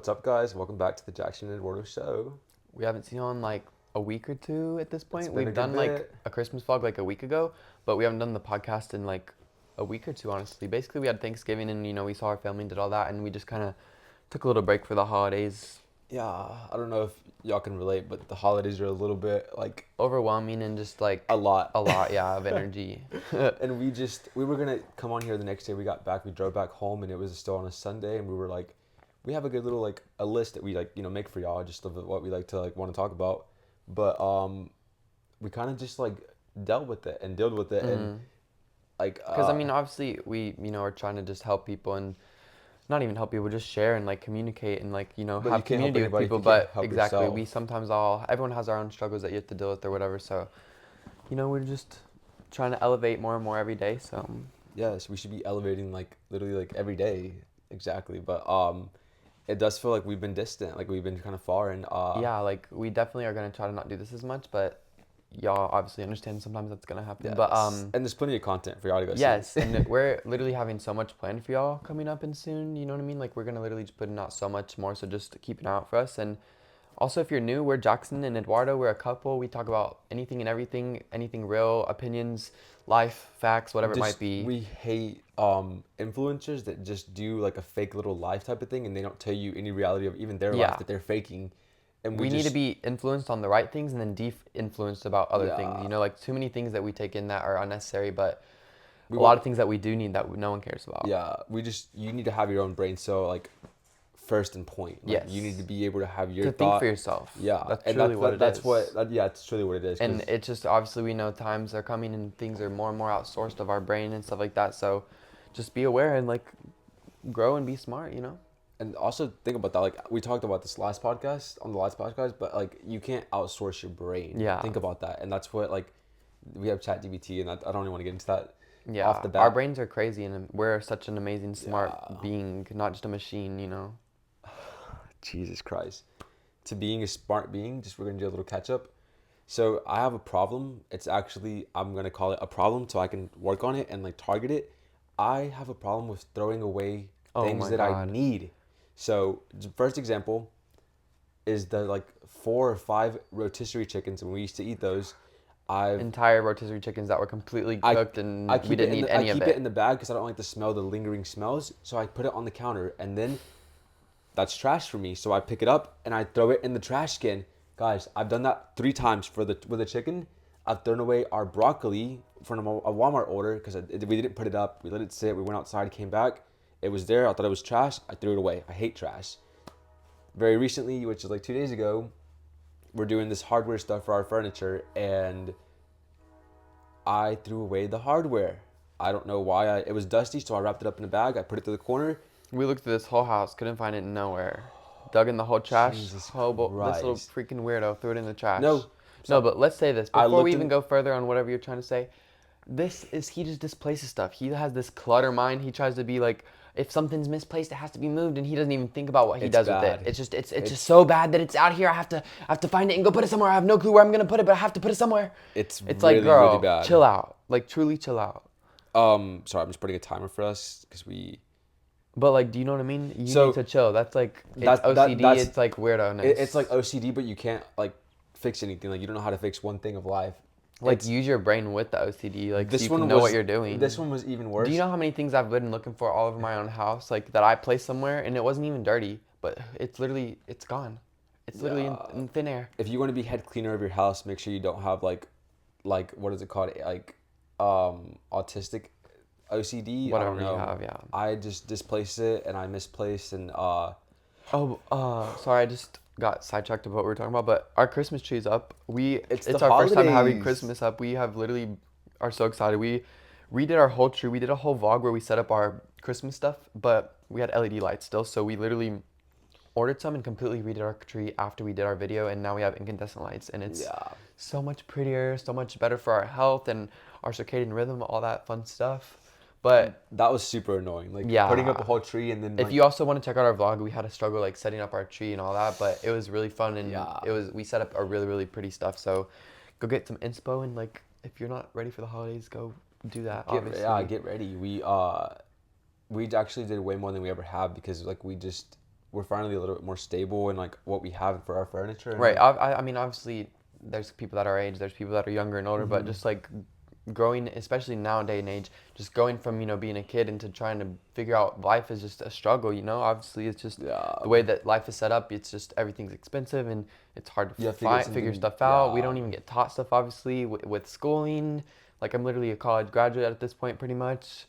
What's up, guys? Welcome back to the Jackson and Eduardo Show. We haven't seen you in like a week or two at this It's point. been a We've good done like bit. a Christmas vlog like a week ago, but we haven't done the podcast in like a week or two, honestly. Basically, we had Thanksgiving and we saw our family and did all that, and we just kind of took a little break for the holidays. Yeah, I don't know if y'all can relate, but the holidays are a little bit like Overwhelming and just a like lot. a lot, yeah, of energy. And we were gonna come on here the next day. We got back, we drove back home, and it was still on a Sunday, and we were like, we have a good little like a list that we like make for y'all, just of what we like to like want to talk about. But we kind of just like dealt with it and dealt with it, and like Because I mean, obviously, we are trying to just help people and not even help people, just share and like communicate and like but you have can't help community with anybody if people. you can't But help exactly, yourself. we sometimes all everyone has our own struggles that you have to deal with or whatever. So we're just trying to elevate more and more every day. So Yes, we should be elevating like literally like every day. Exactly. But it does feel like we've been distant, like we've been kind of far and yeah, like we definitely are gonna try to not do this as much, but y'all obviously understand sometimes that's gonna happen. But yes. And there's plenty of content for y'all to go yes, see. and we're literally having so much planned for y'all coming up and soon. You know what I mean? Like we're gonna literally just putting out so much more. So just keep an eye out for us. And also, if you're new, we're Jackson and Eduardo. We're a couple. We talk about anything and everything, anything real, opinions, life, facts, whatever it might Just be. we hate influencers that just do like a fake little life type of thing and they don't tell you any reality of even their life Yeah, that they're faking. And we we need to just be influenced on the right things and then de-influenced about other things. yeah, Like too many things that we take in that are unnecessary, but we a lot want of things that we do need that no one cares about. yeah, we just you need to have your own brain. So like first and point. Like you need to Yes. be able to have your To think for thought. yourself. Yeah, That's and truly what it that's is. yeah, it's truly what it is. And Because it's just obviously we know times are coming and things are more and more outsourced of our brain and stuff like that. So just be aware and like grow and be smart. and also think about that. Like we talked about this last podcast on the last podcast, but like you can't outsource your brain. Yeah. Think about that, and that's what like we have ChatGPT, and I don't even want to get into that off Yeah. the Our bat. brains are crazy and we're such an amazing smart Yeah, being, not just a machine. Jesus Christ. To being a smart being, just we're gonna do a little catch up. So I have a problem. It's actually I'm gonna call it a problem so I can work on it and like target it. I have a problem with throwing away Oh things my that I God. need. So first example is the like 4 or 5 rotisserie chickens. When we used to eat those, I've Entire rotisserie chickens that were completely I cooked I and we keep it didn't in need I any of keep it it. in the bag because I don't like the smell, the lingering smells. So I put it on the counter, and then that's trash for me. So I pick it up and I throw it in the trash can. Guys, I've done that 3 times for the with the chicken. I've thrown away our broccoli from a Walmart order because we didn't put it up. We let it sit. We went outside, came back. It was there. I thought it was trash. I threw it away. I hate trash. Very recently, which is like 2 days ago, we're doing this hardware stuff for our furniture, and I threw away the hardware. I don't know why. It was dusty, so I wrapped it up in a bag. I put it to the corner. We looked through this whole house, couldn't find it nowhere. Dug in the whole trash. Jesus This little Christ. freaking weirdo threw it in the trash. No, No, stop. but let's say this I before we looked even in. go further on whatever you're trying to say. He just displaces stuff. He has this clutter mind. He tries to be like, if something's misplaced, it has to be moved, and he doesn't even think about what he It's does with it. bad. It's just It's so bad that it's out here. I have to find it and go put it somewhere. I have no clue where I'm gonna put it, but I have to put it somewhere. it's It's like, really really girl, bad. chill out. Like truly chill out. Sorry, I'm just putting a timer for us because we. But like, do you know what I mean? You need So to chill. That's like it's that that OCD. that's It's like it's like weirdo-ness. OCD, but you can't like fix anything. Like you don't know how to fix one thing of life. Like It's use your brain with the OCD, like so this you can one know what was you're this doing. one was even Do you worse. know how many things I've been looking for all over my own house, like that I placed somewhere and it wasn't even dirty, but it's gone. It's literally Yeah. in thin air. If you want to be head cleaner of your house, make sure you don't have like what is it called, like autistic OCD. I don't Whatever you know. have, yeah. I just displaced it and I misplaced and Oh, sorry, I just got sidetracked of what we were talking about, but our Christmas tree's up. it's the It's our first time having holidays. Christmas up. We have literally are so excited. We redid our whole tree. We did a whole vlog where we set up our Christmas stuff, but we had LED lights still, so we literally ordered some and completely redid our tree after we did our video, and now we have incandescent lights, and it's Yeah. so much prettier, so much better for our health and our circadian rhythm, all that fun stuff. But That was super annoying. Like putting up a yeah, whole tree and then if like you also want to check out our vlog, we had a struggle like setting up our tree and all that, but it was really fun and yeah, we set up a really really pretty stuff. So go get some inspo and like if you're not ready for the holidays, go do that. yeah, Obviously, get ready. We actually did way more than we ever have because like we just we're finally a little bit more stable in like what we have for our furniture. And Right. like, I mean, obviously, there's people that are our age, there's people that are younger and older, but just like growing, especially nowadays and age, just going from, being a kid into trying to figure out life is just a struggle, Obviously, it's just yeah, the way that life is set up. It's just everything's expensive and it's hard you to have to get figure something. stuff out. We Yeah, don't even get taught stuff, obviously, with schooling. Like, I'm literally a college graduate at this point, pretty much.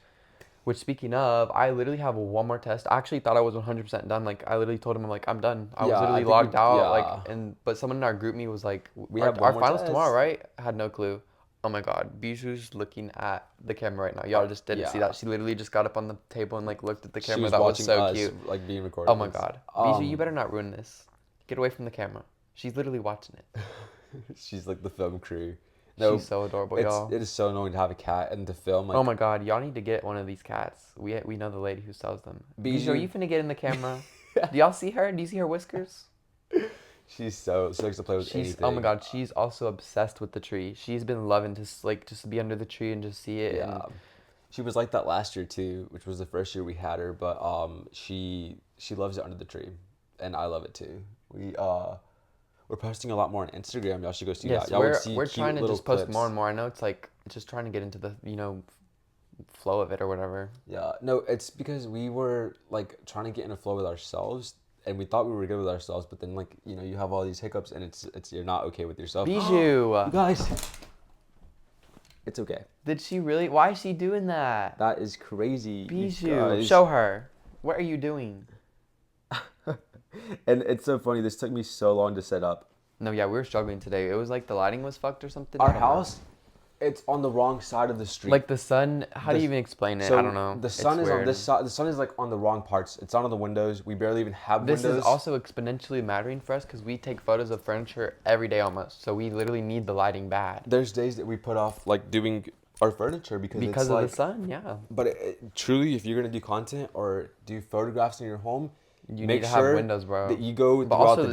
Which, speaking of, I literally have one more test. I actually thought I was 100% done. Like, I literally told him, I'm like, I'm done. I was yeah. I literally think we. logged out. Like, Yeah, but someone in our group me was like, we our, have one our more finals tomorrow, test. right? I had no clue. Oh my God. Bijou's looking at the camera right now. Y'all just didn't see Yeah, that. She literally just got up on the table and, like, looked at the she camera. was That was watching so us cute. like being Oh recorded. my God. Bijou, you better not ruin this. Get away from the camera. She's literally watching it. She's like the film crew. No, She's so adorable, y'all. it is so annoying to have a cat and to film Oh like my God, y'all need to get one of these cats. We know the lady who sells them. Bijou, are Bijou. you finna get in the camera? Do y'all see her? Do you see her whiskers? she likes to play with anything. Oh my God, she's also obsessed with the tree. She's been loving to like just be under the tree and just see it. Yeah, And she was like that last year too, which was the first year we had her. But she loves it under the tree, and I love it too. We're posting a lot more on Instagram. Y'all should go see yes, that. Y'all would see we're cute trying to little just post clips. more and more. I know it's like just trying to get into the flow of it or whatever. Yeah, no, it's because we were like trying to get in a flow with ourselves, and we thought we were good with ourselves, but then like you have all these hiccups, and it's you're not okay with yourself. Bijou, You guys, it's okay. did she really? Why is she doing that? That is crazy. You Bijou, guys. show her. What are you doing? And it's so funny. This took me so long to set up. No, yeah, we were struggling today. It was like the lighting was fucked or something. I Our don't know. house, it's on the wrong side of the street. Like the sun, how do you The- even explain it? So I don't know. the sun It's is on weird. this side. The sun is like on the wrong parts. It's not on the windows. We barely even have This windows. is also exponentially mattering for us because we take photos of furniture every day almost. So we literally need the lighting bad. There's days that we put off like doing our furniture because it's Of like, the sun, yeah. But truly, if you're gonna do content or do photographs in your home, You make need to sure have windows, bro. that you go But throughout also the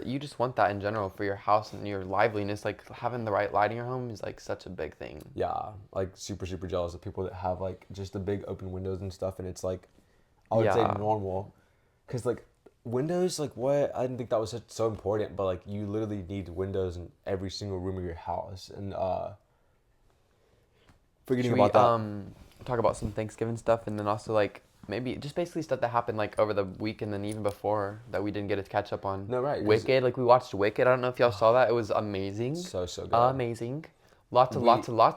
day. you just want that in general for your house and your liveliness. Like having the right lighting in your home is like such a big thing. Yeah, like super jealous of people that have like just the big open windows and stuff, and it's like I would say Yeah. normal, cause like windows, like what I didn't think that was so important, but like you literally need windows in every single room of your house, and forgetting Should we about that. talk about some Thanksgiving stuff and then also like maybe just basically stuff that happened like over the week and then even before that we didn't get to catch up on. No, right, 'cause- Wicked, like we watched Wicked. I don't know if y'all saw that. It was amazing. So good. Amazing. Lots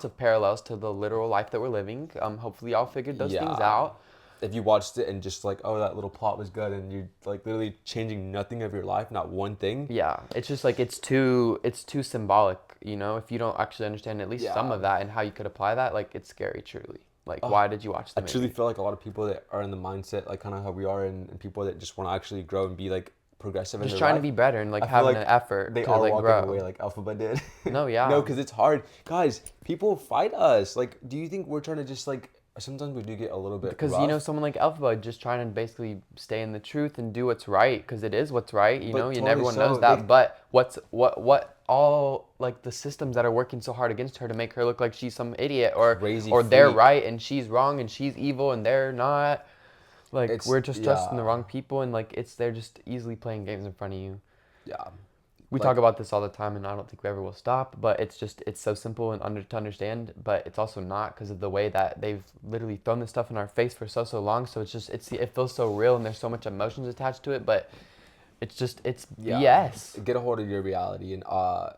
of parallels to the literal life that we're living. Hopefully y'all figured those things Yeah. out. If you watched it and just like, oh, that little plot was good, and you're like literally changing nothing of your life, not one thing. Yeah, it's just like it's too symbolic, If you don't actually understand at least some Yeah. of that and how you could apply that, like it's scary, truly. Like, why did you watch the I truly movie? feel like a lot of people that are in the mindset, like kind of how we are, and people that just want to actually grow and be like progressive in Just their trying to life, be better and like I feel having like an effort they to are like walking grow. away like Alphabet did. No, yeah. No, because it's hard. Guys, people fight us. Like, do you think we're trying to just like, sometimes we do get a little bit Because rough. someone like Alphabet just trying to basically stay in the truth and do what's right because it is what's right, But and totally everyone knows so. that. But what all like the systems that are working so hard against her to make her look like she's some idiot or Crazy they're freak. right and she's wrong and she's evil and they're not. Like It's- we're just trusting the yeah. wrong people and like they're just easily playing games in front of you. Yeah. We Like- talk about this all the time, and I don't think we ever will stop. But it's so simple and to understand. But it's also not because of the way that they've literally thrown this stuff in our face for so long. So it feels so real, and there's so much emotions attached to it. But it's Yeah. BS. Get a hold of your reality, and I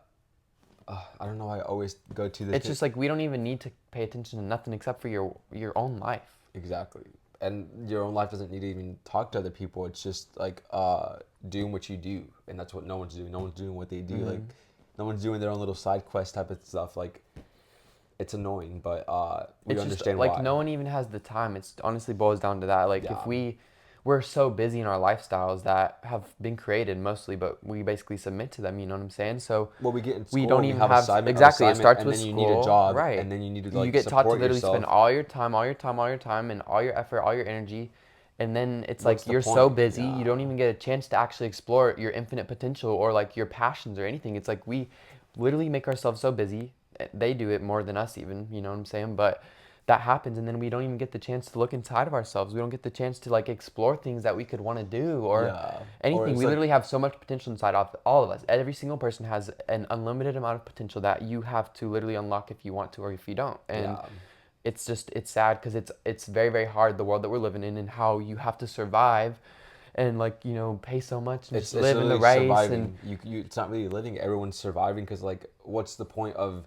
don't know why I always go to this. It's just like we don't even need to pay attention to nothing except for your own life. Exactly. And your own life doesn't need to even talk to other people. It's just like doing what you do, and that's what no one's doing. No one's doing what they do. Like no one's doing their own little side quest type of stuff. Like it's annoying, but we It's understand just like why. no one even has the time. It's honestly boils down to that. Like Yeah. if we're so busy in our lifestyles that have been created mostly, but we basically submit to them. You know what I'm saying? So Well, we get in school. we don't and even have have assignment, exactly. It assignment, starts and with then you school, need a job, right? and then you need to like you get taught to support literally yourself. spend all your time, and all your effort, all your energy, and then it's What's like the you're so point? busy Yeah. you don't even get a chance to actually explore your infinite potential or like your passions or anything. It's like we literally make ourselves so busy. They do it more than us even. You know what I'm saying? But that happens, and then we don't even get the chance to look inside of ourselves. We don't get the chance to like explore things that we could want to do or Yeah. Or anything. it's We like, literally have so much potential inside of all of us. Every single person has an unlimited amount of potential that you have to literally unlock if you want to or if you don't. And yeah. it's sad because it's very very hard, the world that we're living in, and how you have to survive and like, you know, pay so much and just It's live in the literally rice. And surviving. It's not really living. Everyone's surviving because like, what's the point of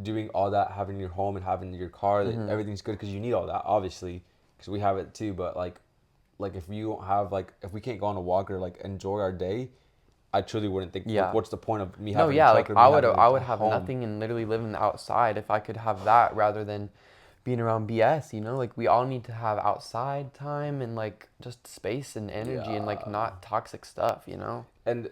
doing all that, having your home and having your car? That everything's good because you need all that, obviously, because we have it too. But like if you don't have like, if we can't go on a walk or like enjoy our day, I truly wouldn't think. Like, yeah. what's the point of me No, having a yeah, truck like or me I would having I a would have home? nothing and literally living outside if I could have that rather than being around BS, you know? Like we all need to have outside time and like just space and energy and like Yeah. not toxic stuff, you know? And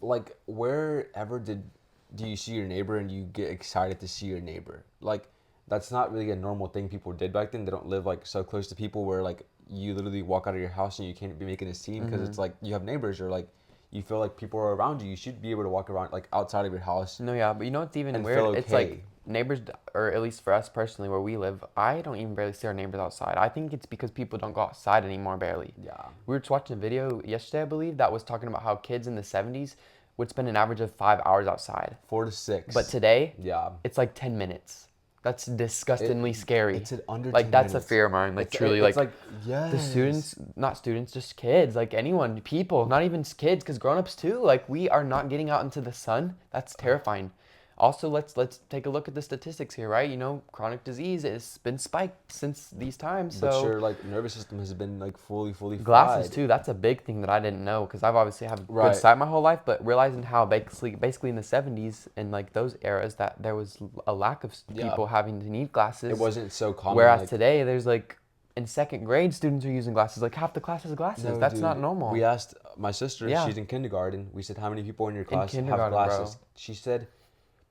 like, wherever do you see your neighbor and you get excited to see your neighbor? Like, that's not really a normal thing people did back then. They don't live like so close to people where like you literally walk out of your house and you can't be making a scene because it's like you have neighbors, or like you feel like people are around you. You should be able to walk around like outside of your house No, yeah, but you know what's even and weird? feel It's like okay. neighbors, or at least for us personally, where we live, I don't even barely see our neighbors outside. I think it's because people don't go outside anymore, barely. Yeah. We were just watching a video yesterday, I believe, that was talking about how kids in the 70s would spend an average of 5 hours outside. 4 to 6. But today, Yeah. it's like 10 minutes. That's It disgustingly scary. it's at under Like, 10 that's a minutes. fear of mine. Like, truly, It's like, like, the yes. students, not students, just kids, like anyone, people, not even kids, because grown-ups too, like we are not getting out into the sun. That's terrifying. Also, let's take a look at the statistics here, right? You know, chronic disease has been spiked since these times. But So your like nervous system has been like fully glasses fried. too, that's a big thing that I didn't know because I've obviously had good Right. sight my whole life, but realizing how basically in the 70s and like those eras that there was a lack of Yeah. people having to need It glasses. wasn't so common. Whereas Like, today, there's like in second grade, students are using glasses. Like half the class has glasses. no, That's not dude. We normal. asked my sister. Yeah, She's in kindergarten. We said, how many people in your in class have kindergarten, bro. glasses? She said,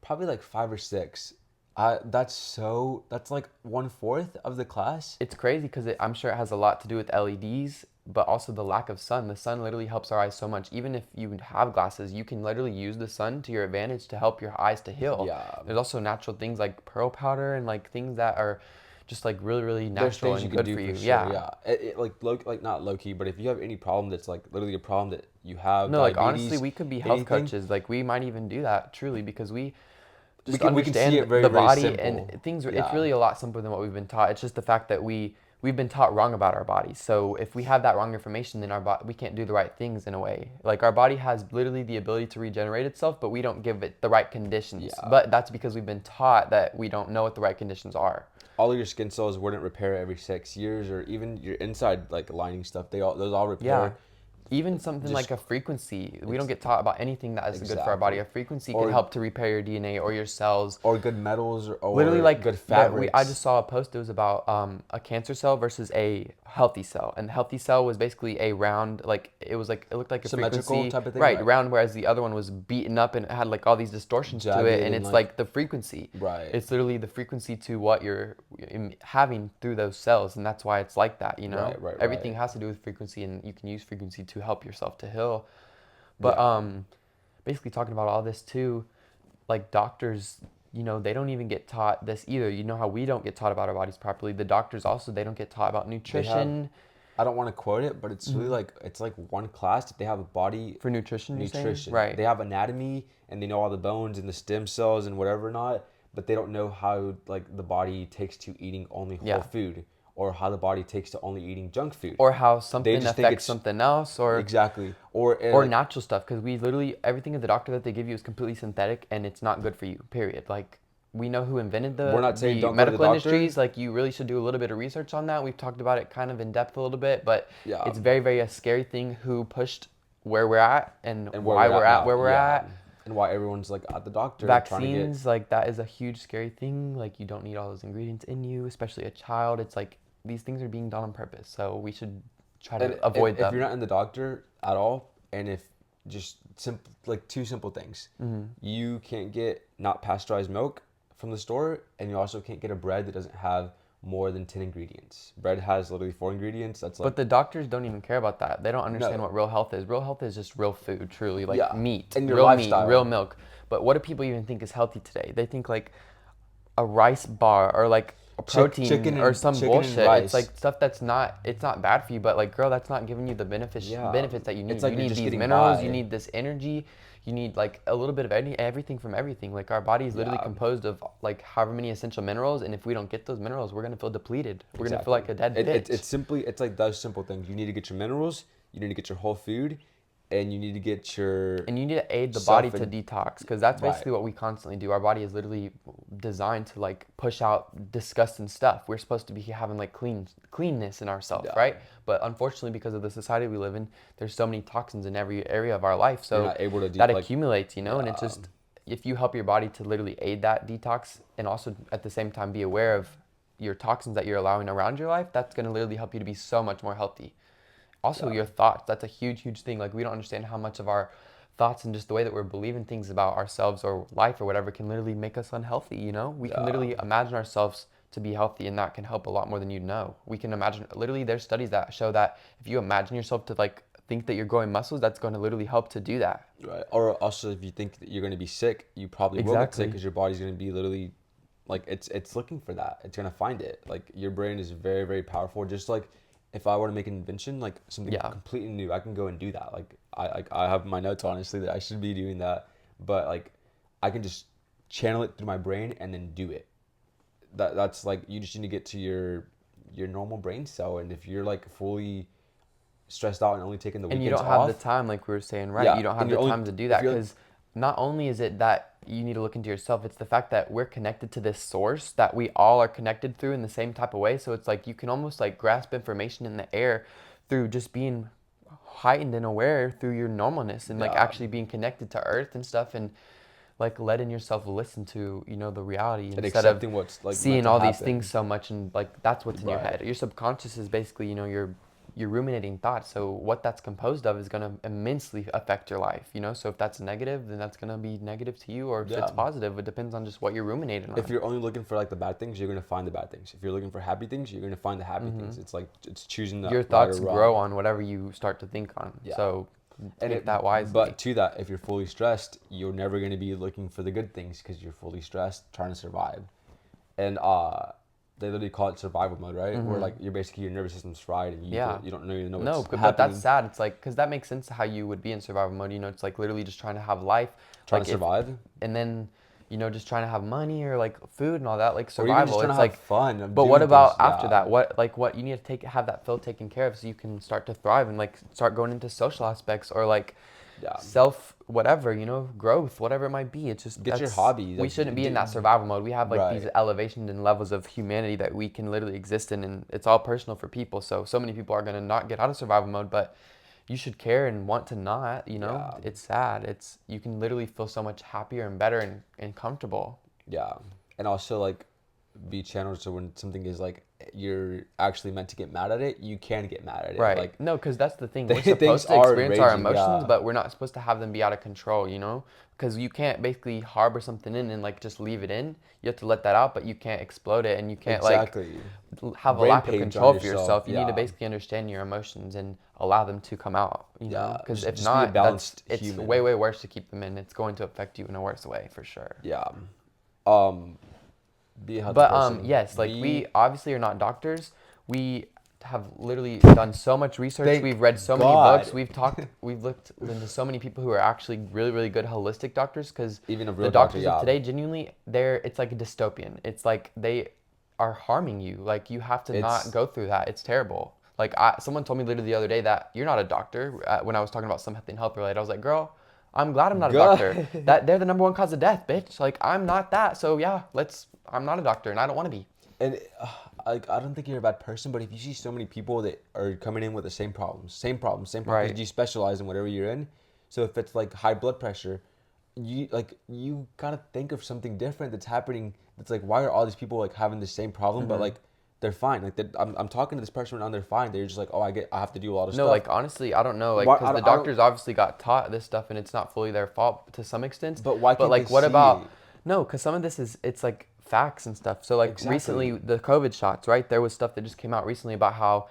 probably like 5 or 6. That's like 1/4 of the class. It's crazy because I'm sure it has a lot to do with LEDs, but also the lack of sun. The sun literally helps our eyes so much. Even if you have glasses, you can literally use the sun to your advantage to help your eyes to heal. Yeah. There's also natural things like pearl powder and like things that are just like really, really There's natural things you and can good do for for you. sure. Yeah. Yeah. Like not low key, but if you have any problem that's like literally a problem that you have, No, like honestly, diabetes, we could be health anything, coaches. Like we might even do that truly because we we just can see understand it very the very body and simple. things. It's Yeah. really a lot simpler than what we've been taught. It's just the fact that we've been taught wrong about our bodies. So if we have that wrong information, then we can't do the right things in a way. Like our body has literally the ability to regenerate itself, but we don't give it the right conditions. Yeah. But that's because we've been taught that we don't know what the right conditions are. All of your skin cells wouldn't repair every 6 years, or even your inside like lining stuff. Those all Yeah. repair. Even something Just like a frequency. We don't ex- get taught about anything that is good for our body. exactly. A frequency can Or help to repair your DNA or your cells. or good metals, Literally, or like good I fabrics. just saw a post. It was about a cancer cell versus a healthy cell, and the healthy cell was basically a round, like it looked like a Symmetrical frequency, type of thing, right? right? Round, whereas the other one was beaten up and it had like all these distortions to Jagged it, and and it's like, like the frequency. right. It's literally the frequency to what you're having through those cells, and that's why it's like that. You know, Right. everything has to do with frequency, and you can use frequency to help yourself to heal. But Yeah. basically talking about all this too, like doctors, you know, they don't even get taught this either. You know how we don't get taught about our bodies properly. The doctors also, they don't get taught about They have, nutrition. I don't want to quote it, but it's really like, it's like one class that they have a body For nutrition, you're saying? nutrition. Right. They have anatomy and they know all the bones and the stem cells and whatever not, but they don't know how like the body takes to eating only whole Yeah. food, or how the body takes to only eating junk food. Or how They something just think affects it's something else, or exactly, or like, natural stuff. Because we literally, everything at the doctor that they give you is completely synthetic, and it's not good for you. Period. Like we know who invented we're not saying the don't go to the medical doctor. industries. Like you really should do a little bit of research on that. We've talked about it kind of in depth a little bit, but Yeah. it's very, very a scary thing who pushed where we're at and where why we're at now. where we're Yeah. at. And why everyone's like at the doctor trying to get. Vaccines, like that is a huge scary thing. Like you don't need all those ingredients in you, especially a child. It's like these things are being done on purpose, so we should try to And avoid if them. you're not in the doctor at all, and if just simple, like two simple things, you can't get not pasteurized milk from the store, and you also can't get a bread that doesn't have more than 10 ingredients. Bread has literally 4 ingredients. That's like, But the doctors don't even care about that. They don't understand No. what real health is. Real health is just real food, truly, like Yeah. meat, And your real lifestyle. meat, real milk. But what do people even think is healthy today? They think like a rice bar or like protein or some chicken and bullshit. It's rice. like stuff that's not, it's not bad for you, but like, girl, that's not giving you the Yeah, benefits that you it's need. like You you're need just these getting minerals, you by. need this energy, you need like a little bit of everything from everything. Like our body is literally Yeah, composed of like however many essential minerals, and if we don't get those minerals, we're gonna feel depleted. We're gonna feel exactly. like a dead It's bitch. simply, it's like those simple things. You need to get your minerals, you need to get your whole food, and you need to get your And you need to aid the body stuff to and detox, because that's right. basically what we constantly do. Our body is literally designed to like push out disgusting stuff. We're supposed to be having like cleanness in ourselves, Yeah, right? But unfortunately, because of the society we live in, there's so many toxins in every area of our life, you're so not able to that like accumulates, you know. And it's yeah. just, if you help your body to literally aid that detox, and also at the same time be aware of your toxins that you're allowing around your life, that's going to literally help you to be so much more healthy. Also, Yeah, your thoughts, that's a huge thing. Like, we don't understand how much of our thoughts and just the way that we're believing things about ourselves or life or whatever can literally make us unhealthy. You know, we can yeah. literally imagine ourselves to be healthy, and that can help a lot more than you know. We can imagine, literally, there's studies that show that if you imagine yourself to like think that you're growing muscles, that's going to literally help to do that. Right. Or also, if you think that you're going to be sick, you probably will get sick Exactly. because your body's going to be literally like it's looking for that. It's going to find it. Like your brain is very powerful. Just like if I were to make an invention, like something Yeah. completely new, I can go and do that. I have my notes honestly that I should be doing that, but like I can just channel it through my brain and then do it. That's like you just need to get to your normal brain cell, and if you're like fully stressed out and only taking the And you weekends don't have the off, time, like we were saying, right? yeah, You don't have and the you're only time to do if that, you're because not only is it that you need to look into yourself, it's the fact that we're connected to this source that we all are connected through in the same type of way. So it's like you can almost like grasp information in the air through just being heightened and aware through your normalness, and like yeah. actually being connected to earth and stuff, and like letting yourself listen to, you know, the reality, And instead of accepting what's like meant seeing to all these things happen. so much, and like that's what's in your Right. head. Your subconscious is basically, you know, your ruminating thoughts. So what that's composed of is going to immensely affect your life, you know. So if that's negative, then that's going to be negative to you, or if it's Yeah. positive, it depends on just what you're ruminating If on. you're only looking for like the bad things, you're gonna find the bad things. If you're looking for happy things, you're gonna find the happy things. It's like it's choosing the Your right or thoughts grow wrong. on whatever you start to think on, Yeah. so And take that wisely. but to that, if you're fully stressed, you're never gonna be looking for the good things because you're fully stressed, trying to survive. And they literally call it survival mode, right? Where like you're basically your nervous system's fried and Yeah. you don't even know No, what's but that's happening. sad. It's like, because that makes sense to how you would be in survival mode. You know, it's like literally just trying to have life. Trying to Like if, survive, and then, you know, just trying to have money or like food and all that, like or even just survival. trying to It's have like, fun of but what doing things. about after Yeah, that? What, like, what you need to have that fill taken care of so you can start to thrive and like start going into social aspects, or like yeah. self whatever, you know, growth, whatever it might be. It's just, Get your that's, hobby, we like shouldn't be in do, that survival mode. We have like these right. elevations and levels of humanity that we can literally exist in, and it's all personal for people. So many people are going to not get out of survival mode, but you should care and want to not, you know. Yeah, It's sad. It's, you can literally feel so much happier and better and comfortable. yeah, and also like be channeled so when something is like you're actually meant to get mad at it, you can get mad at it. Right. Like No, because that's the thing. We're things supposed to are experience our raging. emotions, Yeah, but we're not supposed to have them be out of control, you know? Because you can't basically harbor something in and like just leave it in. You have to let that out, but you can't explode it, and you can't like exactly. have a lack of Rampage on control for yourself. yourself. You need to Yeah, basically understand your emotions and allow them to come out, you know? yeah. Because if Just be a not, balanced it's human. way worse to keep them in. It's going to affect you in a worse way for sure. Yeah. Um, be a healthy But person. yes, like we Be obviously are not doctors. We have literally done so much research. thank We've read so many books. God. We've talked. We've looked into so many people who are actually really good holistic doctors. Because Even a the real doctor. doctors of Yeah. today, genuinely, it's like a dystopian. It's like they are harming you. Like you have to not It's go through that. It's terrible. Like someone told me literally the other day that you're not a doctor, when I was talking about something health related. I was like, girl, I'm glad I'm not a doctor. good. That they're the number one cause of death, bitch. Like I'm not that. So yeah, I'm not a doctor, and I don't want to be. And like I don't think you're a bad person, but if you see so many people that are coming in with the same problems, Right. because you specialize in whatever you're in. So if it's like high blood pressure, you gotta think of something different that's happening. That's like, why are all these people like having the same problem, but like they're fine. Like I'm talking to this person and they're fine. They're just like, oh, I have to do a lot of No, stuff. like honestly, I don't know, like Why because the I don't. doctors obviously got taught this stuff, and it's not fully their fault to some extent. But why But can't they like, what about see no? Because some of this it's like facts and stuff. So like recently, exactly? the COVID shots, right? There was stuff that just came out recently about how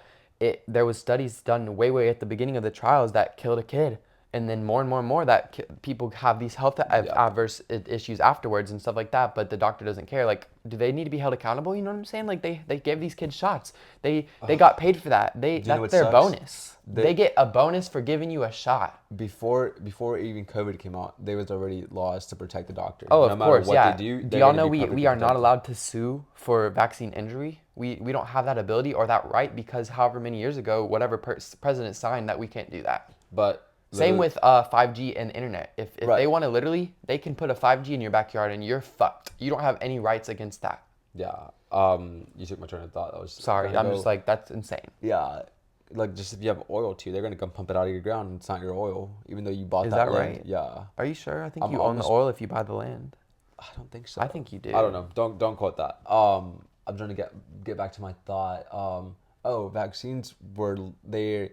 there was studies done way at the beginning of the trials that killed a kid, and then more and more and more that people have these health adverse issues afterwards and stuff like that, but the doctor doesn't care. Like, do they need to be held accountable? You know what I'm saying? Like, they gave these kids shots. They got paid for that. Do you know That's what their sucks? bonus. They get a bonus for giving you a shot. Before even COVID came out, there was already laws to protect the doctor. Oh, No of matter course, what yeah. they do, Do they're y'all gonna know be we perfectly are not protected. allowed to sue for vaccine injury? We don't have that ability or that right because however many years ago, whatever president signed that we can't do that. But Same literally- with 5G and internet. If Right. they want to literally, they can put a 5G in your backyard and you're fucked. You don't have any rights against that. yeah. You took my train of thought. That was Sorry, gonna I'm go- just like, that's insane. Yeah, like just if you have oil too, they're gonna come pump it out of your ground. And it's not your oil, even though you bought Is that that land. right? Yeah, Are you sure? I think I'm you own the almost- oil if you buy the land. I don't think so. I think you do. I don't know. Don't quote that. I'm trying to get back to my thought. Vaccines were they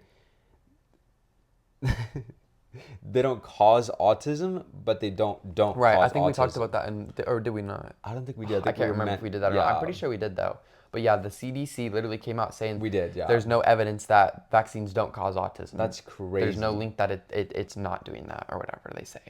they don't cause autism, but they don't Right, cause I think we talked autism. about that, or did we not? I don't think we did. I, I think can't we remember meant- if we did that or not. I'm pretty sure we did though. But yeah, the CDC literally came out saying We did, yeah. there's no evidence that vaccines don't cause autism. That's crazy. There's no link that it's not doing that or whatever they say.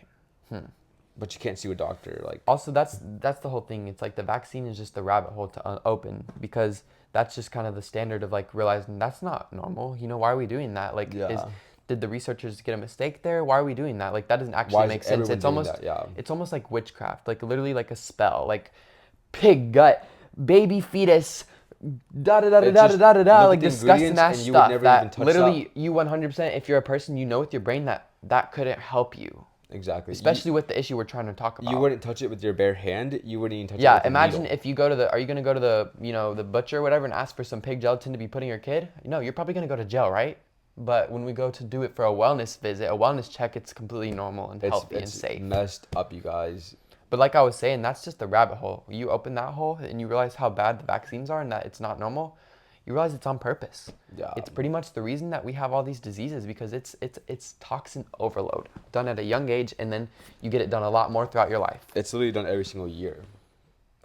But you can't sue a doctor. Like, Also, that's the whole thing. It's like the vaccine is just the rabbit hole to open because that's just kind of the standard of like realizing that's not normal. You know, why are we doing that? Like, Yeah. did the researchers get a mistake there? Why are we doing that? Like, that doesn't Why actually is make sense. everyone It's doing almost that? Yeah. it's almost like witchcraft. Like literally like a spell. Like pig gut, baby fetus, da da da da It's da just da da da, look like at the disgusting ingredients ass and you would stuff never that even touch literally that. you 100%. If you're a person, you know with your brain that couldn't help you. exactly. Especially with the issue we're trying to talk about. You wouldn't touch it with your bare hand. You wouldn't even touch it Yeah, with a imagine needle. if you go to are you going to go to the butcher or whatever and ask for some pig gelatin to be put in your kid? No, you're probably going to go to jail, right? But when we go to do it for a wellness visit, a wellness check, it's completely normal and healthy and It's safe. messed up, you guys. But like I was saying, that's just the rabbit hole. You open that hole and you realize how bad the vaccines are and that it's not normal. You realize it's on purpose. Yeah. It's pretty much the reason that we have all these diseases because it's toxin overload done at a young age and then you get it done a lot more throughout your life. It's literally done every single year.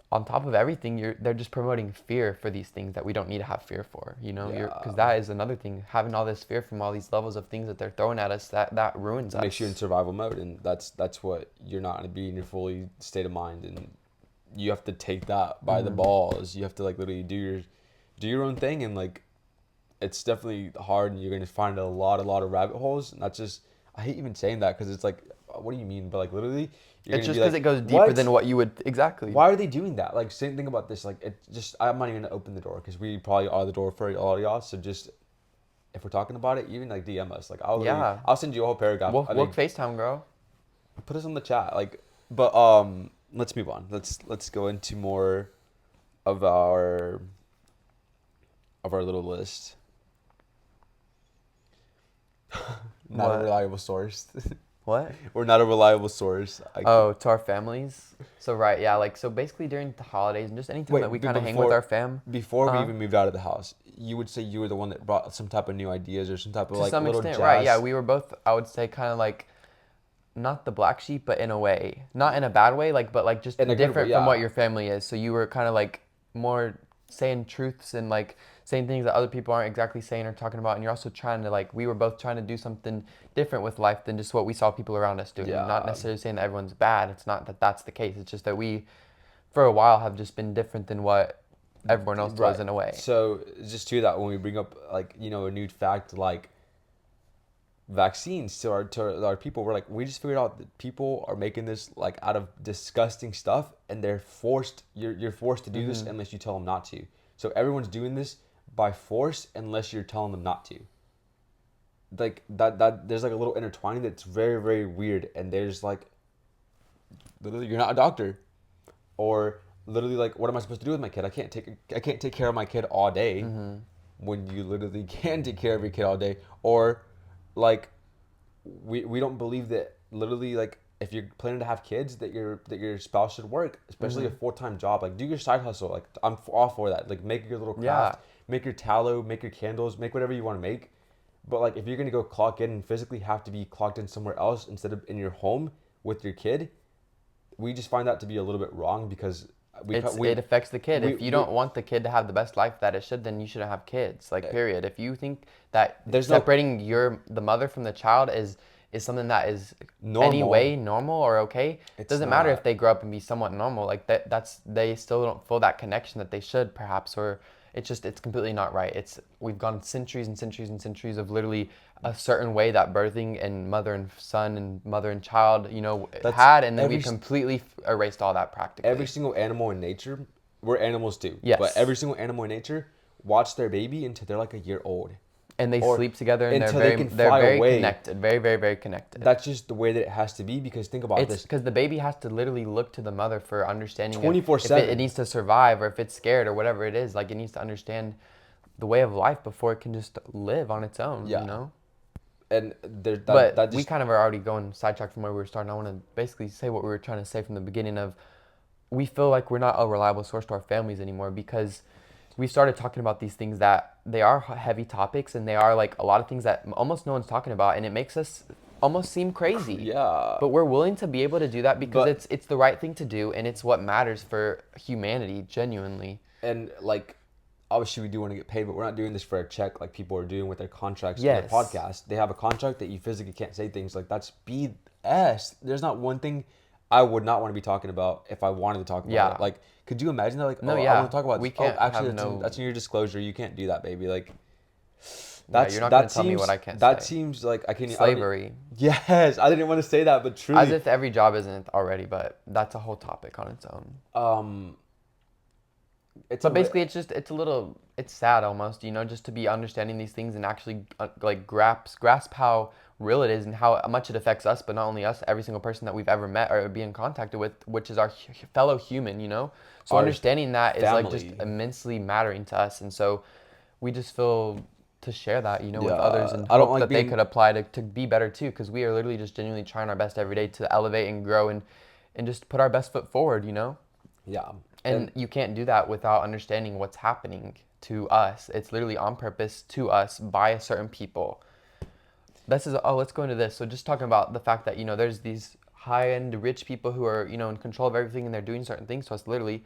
On top of everything, they're just promoting fear for these things that we don't need to have fear for, you know, because that is another thing, having all this fear from all these levels of things that they're throwing at us, that ruins us. Makes you in survival mode, and that's what you're not going to be in your fully state of mind, and you have to take that by the balls. You have to like literally do your own thing, and like it's definitely hard, and you're going to find a lot of rabbit holes, and that's just, I hate even saying that because it's like, what do you mean? But like literally, It's just because it goes deeper than what you would exactly. Why are they doing that? Like, same thing about this. Like, it just, I'm not even gonna open the door because we probably are the door for all of y'all. So just, if we're talking about it, even like DM us. Like, I'll send you a whole paragraph. We'll I mean, FaceTime, bro. put us on the chat. Like, but let's move on. Let's go into more of our little list. Not What? a reliable source. What? We're not a reliable source. Oh, to our families. So right, yeah, like so basically during the holidays and just anytime Wait, that we but kind of hang with before- our fam. Before we Uh-huh. even moved out of the house, you would say you were the one that brought some type of new ideas or some type of To like some little extent, jazz. right? Yeah, we were both. I would say kind of like, not the black sheep, but in a way, not in a bad way, like but like just In a good different way, from yeah. what your family is. So you were kind of like more saying truths and like saying things that other people aren't exactly saying or talking about, and you're also trying to like we were both trying to do something different with life than just what we saw people around us doing. Yeah. Not necessarily saying that everyone's bad. It's not that that's the case. It's just that we, for a while, have just been different than what everyone else was in a way. So just to that, when we bring up like a new fact like vaccines to our people, we're like, we just figured out that people are making this like out of disgusting stuff, and they're forced. You're forced to do this unless you tell them not to. So everyone's doing this by force unless you're telling them not to. Like that there's like a little intertwining that's very, very weird, and there's like literally you're not a doctor, or literally like what am I supposed to do with my kid? I can't take care of my kid all day when you literally can take care of your kid all day. Or like we don't believe that literally like if you're planning to have kids that your spouse should work, especially a full-time job. Like do your side hustle. Like I'm all for that. Like make your little craft, make your tallow, make your candles, make whatever you want to make. But like if you're gonna go clock in and physically have to be clocked in somewhere else instead of in your home with your kid, we just find that to be a little bit wrong because it affects the kid. If you we- don't want the kid to have the best life that it should, then you shouldn't have kids. Like period. If you think that There's no- separating the mother from the child is something that is Normal. anyway normal or okay. It's Doesn't matter if not. they grow up and be somewhat normal. Like that's they still don't feel that connection that they should perhaps, or it's completely not right. It's we've gone centuries and centuries and centuries of literally a certain way that birthing and mother and son and mother and child, That's had, and then every we've completely erased all that practically. every single animal in nature. We're animals too. But Yes. every single animal in nature watch their baby until they're like a year old. And they Or sleep together, and until they can they're fly very away. connected, very very very connected. That's just the way that it has to be, because think about It's this. because the baby has to literally look to the mother for understanding if 24/7. it needs to survive or if it's scared or whatever it is. Like it needs to understand the way of life before it can just live on its own, Yeah. And But that we just kind of are already going sidetracked from where we were starting. I want to basically say what we were trying to say from the beginning of we feel like we're not a reliable source to our families anymore because we started talking about these things that they are heavy topics and they are like a lot of things that almost no one's talking about, and it makes us almost seem crazy. Yeah. But we're willing to be able to do that because But it's the right thing to do, and it's what matters for humanity genuinely. and like obviously we do want to get paid, but we're not doing this for a check like people are doing with their contracts and Yes. their podcast. They have a contract that you physically can't say things like that's BS. There's not one thing I would not want to be talking about if I wanted to talk about Yeah. it. Like, could you imagine that? Like, No, I yeah. want to talk about We this. can't Actually, have no. that's in your disclosure. You can't do that, baby. Like, Yeah, you're not gonna tell me what I can't that say. seems like I can't. Slavery. Yes, I didn't want to say that, but truly, As if every job isn't already, but that's a whole topic on its own. it's But basically, it's sad almost, just to be understanding these things and actually like grasp how real it is and how much it affects us, but not only us, every single person that we've ever met or be in contact with, which is our fellow human. So Our understanding that is like just family. immensely mattering to us, and so we just feel to share that, with Yeah, others and I don't hope like that they being- could apply to be better too, because we are literally just genuinely trying our best every day to elevate and grow and just put our best foot forward. Yeah, And you can't do that without understanding what's happening to us. It's literally on purpose to us by a certain people. Let's go into this. So just talking about the fact that, there's these high-end rich people who are, in control of everything and they're doing certain things to us literally.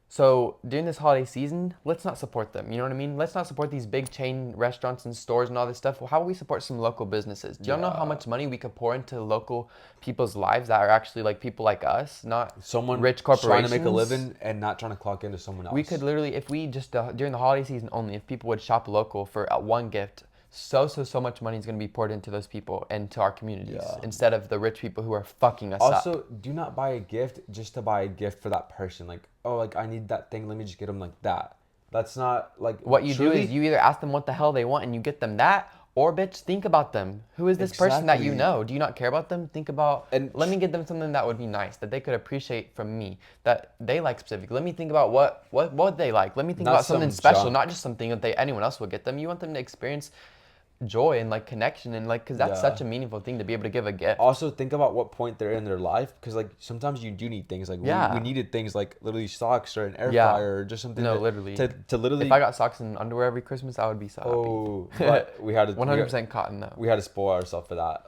So during this holiday season, let's not support them. You know what I mean? Let's not support these big chain restaurants and stores and all this stuff. Well, how about we support some local businesses? Do y'all know how much money we could pour into local people's lives that are actually like people like us, not someone rich trying corporations? to make a living and not trying to clock into someone else. We could literally, if we just during the holiday season only, if people would shop local for one gift, so much money is going to be poured into those people and to our communities instead of the rich people who are fucking us up. Also, do not buy a gift just to buy a gift for that person. Like, oh, like I need that thing. Let me just get them like that. That's not like What you do truly- is you either ask them what the hell they want and you get them that, or bitch, think about them. Who is this person that you Exactly. know? Do you not care about them? Think about, And let me get them something that would be nice, that they could appreciate from me, that they like specifically. Let me think about what they like. Let me think Not about something some special, junk. not just something that anyone else will get them. You want them to experience joy and like connection and like, because that's such a meaningful thing to be able to give a gift. Also, think about what point they're in their life, because like sometimes you do need things like we needed things like literally socks or an air fryer or just something. No, literally. To literally. If I got socks and underwear every Christmas, I would be so happy. Oh, but we had to 100% cotton though. We had to spoil ourselves for that.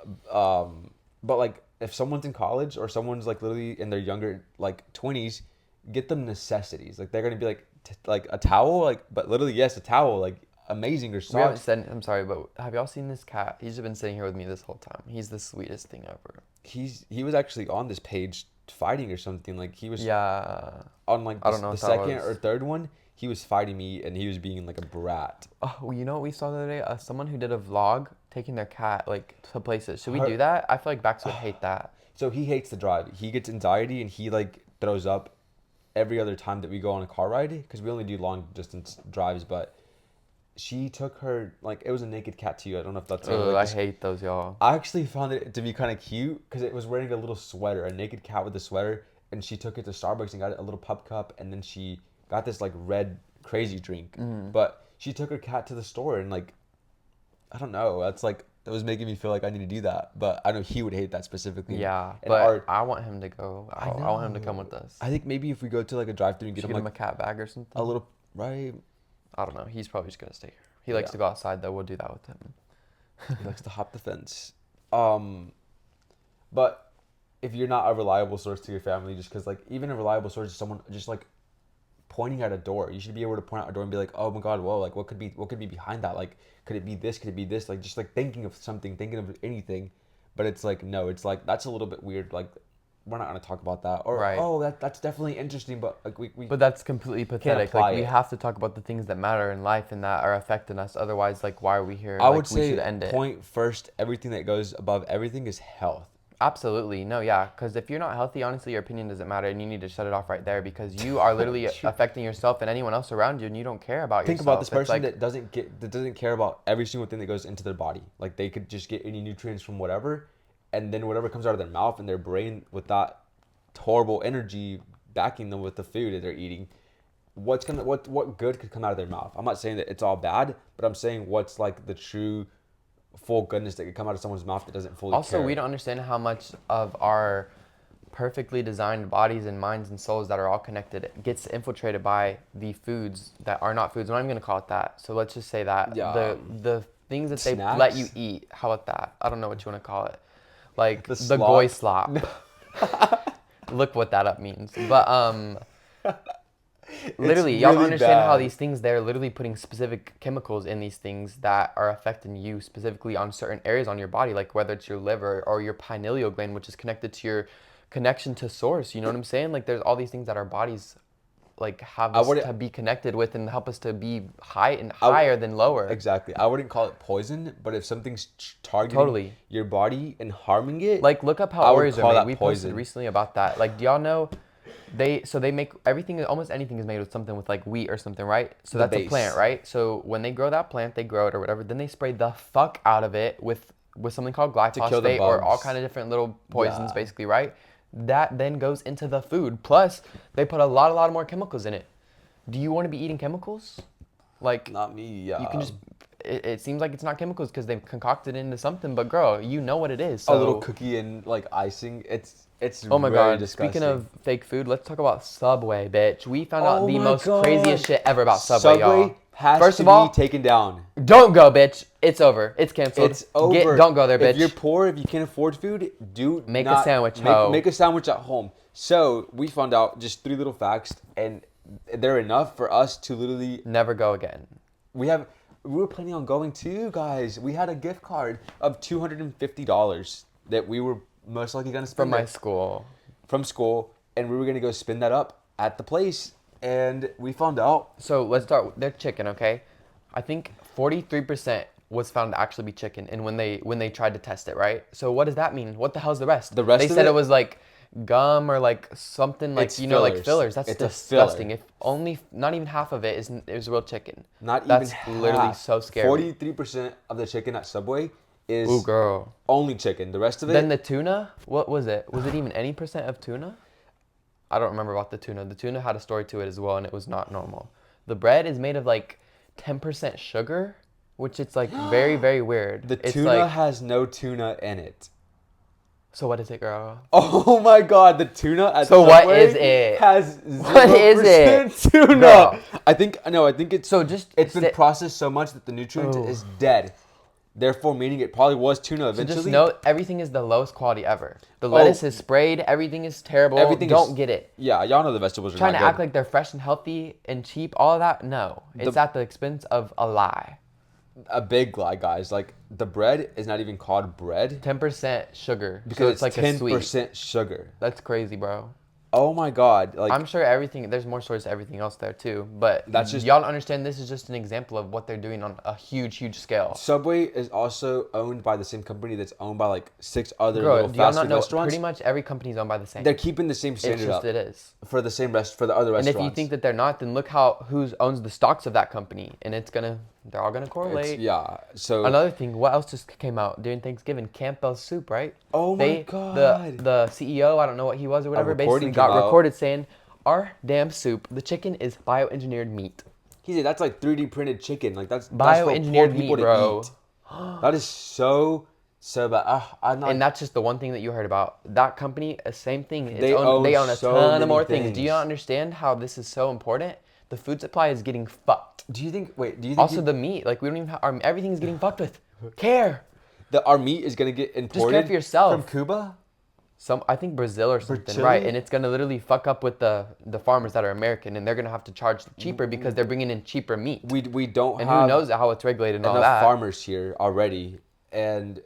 But like if someone's in college or someone's like literally in their younger like 20s, get them necessities. Like they're gonna be like like a towel, like but literally yes, a towel, like amazing, or We haven't socks. said, I'm sorry, but have y'all seen this cat? He's just been sitting here with me this whole time. He's the sweetest thing ever. He was actually on this page fighting or something. Like he was on like I don't know the what that second was. or third one. He was fighting me and he was being like a brat. Oh, well, you know what we saw the other day? Someone who did a vlog taking their cat like to places. Should we do that? I feel like Bax would hate that. So he hates to drive. He gets anxiety and he like throws up every other time that we go on a car ride, because we only do long distance drives. But she took her, like, it was a naked cat too. I don't know if that's Ugh, like I hate those, y'all. I actually found it to be kind of cute because it was wearing a little sweater, a naked cat with a sweater, and she took it to Starbucks and got a little pup cup, and then she got this like red crazy drink. But she took her cat to the store and like, I don't know, that's like, that was making me feel like I need to do that. But I know he would hate that specifically. Yeah, And but I want him to go. I want him to know. come with us. I think maybe if we go to like a drive-thru and get Should him get him like a cat bag or something. a little, right? I don't know. He's probably just gonna stay here. He likes to go outside though. We'll do that with him. He likes to hop the fence. But if you're not a reliable source to your family, just because like even a reliable source is someone just like pointing at a door, you should be able to point out a door and be like, oh my god, whoa, like what could be behind that? Like, could it be this? Could it be this? Like just like thinking of something, thinking of anything. But it's like, no, it's like, that's a little bit weird. Like, we're not going to talk about that. Or, Right. oh, that's definitely interesting, but like we But that's completely pathetic. apply Like we it. have to talk about the things that matter in life and that are affecting us. Otherwise, like why are we here? I Like would we say should end it. point first, everything that goes above everything is health. Absolutely. No, yeah. Because if you're not healthy, honestly, your opinion doesn't matter and you need to shut it off right there because you are literally affecting yourself and anyone else around you and you don't care about Think yourself. about this It's person like, that doesn't care about every single thing that goes into their body. Like they could just get any nutrients from whatever, and then whatever comes out of their mouth and their brain with that horrible energy backing them with the food that they're eating. What good could come out of their mouth? I'm not saying that it's all bad, but I'm saying what's like the true full goodness that could come out of someone's mouth that doesn't fully also, care. we don't understand how much of our perfectly designed bodies and minds and souls that are all connected gets infiltrated by the foods that are not foods. I'm not even going to call it that. So let's just say that Yeah. the things that they Snacks? let you eat. How about that? I don't know what you want to call it. Like The the slop? goy slop. Look what that up means. But literally, y'all don't really understand how bad. these things, they're literally putting specific chemicals in these things that are affecting you specifically on certain areas on your body, like whether it's your liver or your pineal gland, which is connected to your connection to source. You know what I'm saying? Like there's all these things that our bodies like have us to be connected with and help us to be higher than lower. Exactly. I wouldn't call it poison, but if something's targeting Totally. your body and harming it, Like look up how I would Oreos call are made. that We poison. posted recently about that. Like do y'all know they make everything, almost anything is made with something with like wheat or something, right? So The that's a plant, base. right? So when they grow that plant, they grow it or whatever, then they spray the fuck out of it with something called kill the glyphosate or all bugs. kind of different little poisons Yeah. basically, right? That then goes into the food. Plus, they put a lot more chemicals in it. Do you want to be eating chemicals? Like Not me. Yeah. you can just it seems like it's not chemicals because they've concocted it into something, but girl, you know what it is. So a little cookie and like icing. It's oh my very god, disgusting. speaking of fake food, let's talk about Subway, bitch. We found out Oh the my most God. craziest shit ever about Subway, y'all. has First to of all, be taken down. don't go, bitch. It's over. It's canceled. It's over. Don't go there, bitch. If you're poor, if you can't afford food, Make a not sandwich, ho. make a sandwich at home. So we found out just 3 little facts, and they're enough for us to literally. Never go again. We were planning on going too, guys. We had a gift card of $250 that we were most likely gonna spend From my school. from school, and we were gonna go spend that up at the place, and we found out. So let's start with their chicken, okay? I think 43% was found to actually be chicken, and when they tried to test it, right? So what does that mean? What the hell's the rest? The rest they of said it? it was like gum or like something like It's like fillers. fillers. That's It's a disgusting. filler. If only not even half of it is real chicken. Not That's even literally half. so scary. 43% of the chicken at Subway is Ooh, girl. only chicken. The rest of it. Then the tuna, what was it? Was it even any percent of tuna? I don't remember about the tuna. The tuna had a story to it as well, and it was not normal. The bread is made of like 10% sugar, which it's like very, very weird. the It's tuna like, has no tuna in it. so what is it, girl? Oh my god, the tuna at So what Subway is it? has 0% What is it? tuna. Girl. I think it's So just it's been sta- processed so much that the nutrient Ooh. is dead. Therefore, meaning it probably was tuna So eventually. just know everything is the lowest quality ever. The lettuce is sprayed. Everything is terrible. Everything Don't is- get it. Yeah, y'all know the vegetables are Trying not to good. act like they're fresh and healthy and cheap, all of that. No, it's at the expense of a lie. A big lie, guys. Like the bread is not even called bread 10% sugar because so it's like a sweet. 10% sugar. That's crazy, bro. Oh my god! Like I'm sure there's more stories to everything else there too, but That's just- y'all don't understand. This is just an example of what they're doing on a huge scale. Subway is also owned by the same company that's owned by like 6 other Girl, little do y'all fast not food know? restaurants. Pretty much every company's owned by the same. They're keeping the same It's standard just up it is. for the other And restaurants. if you think that they're not, then look who owns the stocks of that company, and they're all gonna correlate. yeah, so Another thing, what else just came out during Thanksgiving? Campbell's soup, right? Oh my God. The CEO, I don't know what he was or whatever, recording basically got came out. recorded saying, "Our damn soup, the chicken is bioengineered meat." he said that's like 3D printed chicken. Like that's for Bioengineered poor people meat, to bro. eat. That is so bad. I'm not. And that's just the one thing that you heard about. That company, same thing. They own they own a so ton many of more things. Do you things. not understand how this is so important? The food supply is getting fucked. do you think? Wait. Do you think Also, the meat, like we don't even have, everything's getting fucked with. Care. our meat is gonna get imported care for yourself. from Cuba? I think Brazil or something, Chile? right? And it's gonna literally fuck up with the farmers that are American, and they're gonna have to charge cheaper because they're bringing in cheaper meat. We don't And have who knows how it's regulated and all enough that. farmers here already, and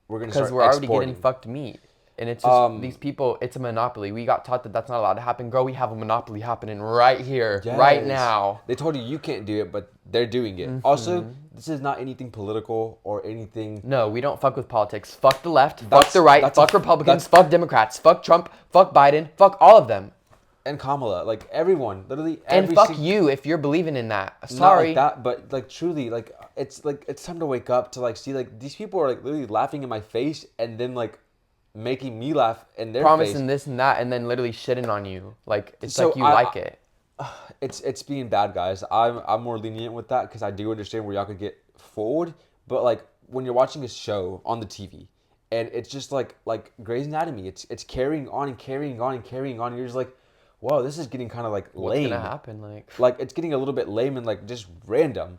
we're gonna Because start we're already exporting. getting fucked meat. And it's just these people, it's a monopoly. We got taught that that's not allowed to happen. Girl, we have a monopoly happening right here, right Yes. now. They told you can't do it, but they're doing it. Also, this is not anything political or anything. No, we don't fuck with politics. Fuck the left, fuck That's- the right, that's fuck a- Republicans, fuck Democrats, fuck Trump, fuck Biden, fuck all of them. And Kamala, like everyone, literally And every fuck sing- you if you're believing in that. Not Sorry. like that, but like truly, like it's time to wake up to like see like these people are like literally laughing in my face and then like making me laugh in their Promising face. this and that and then literally shitting on you. Like, it's So like you I- like it. It's being bad, guys. I'm more lenient with that because I do understand where y'all could get fooled. But like when you're watching a show on the TV and it's just like Grey's Anatomy, it's carrying on and carrying on and carrying on. And you're just like, whoa, this is getting kind of like What's lame. gonna happen? Like it's getting a little bit lame and like just random.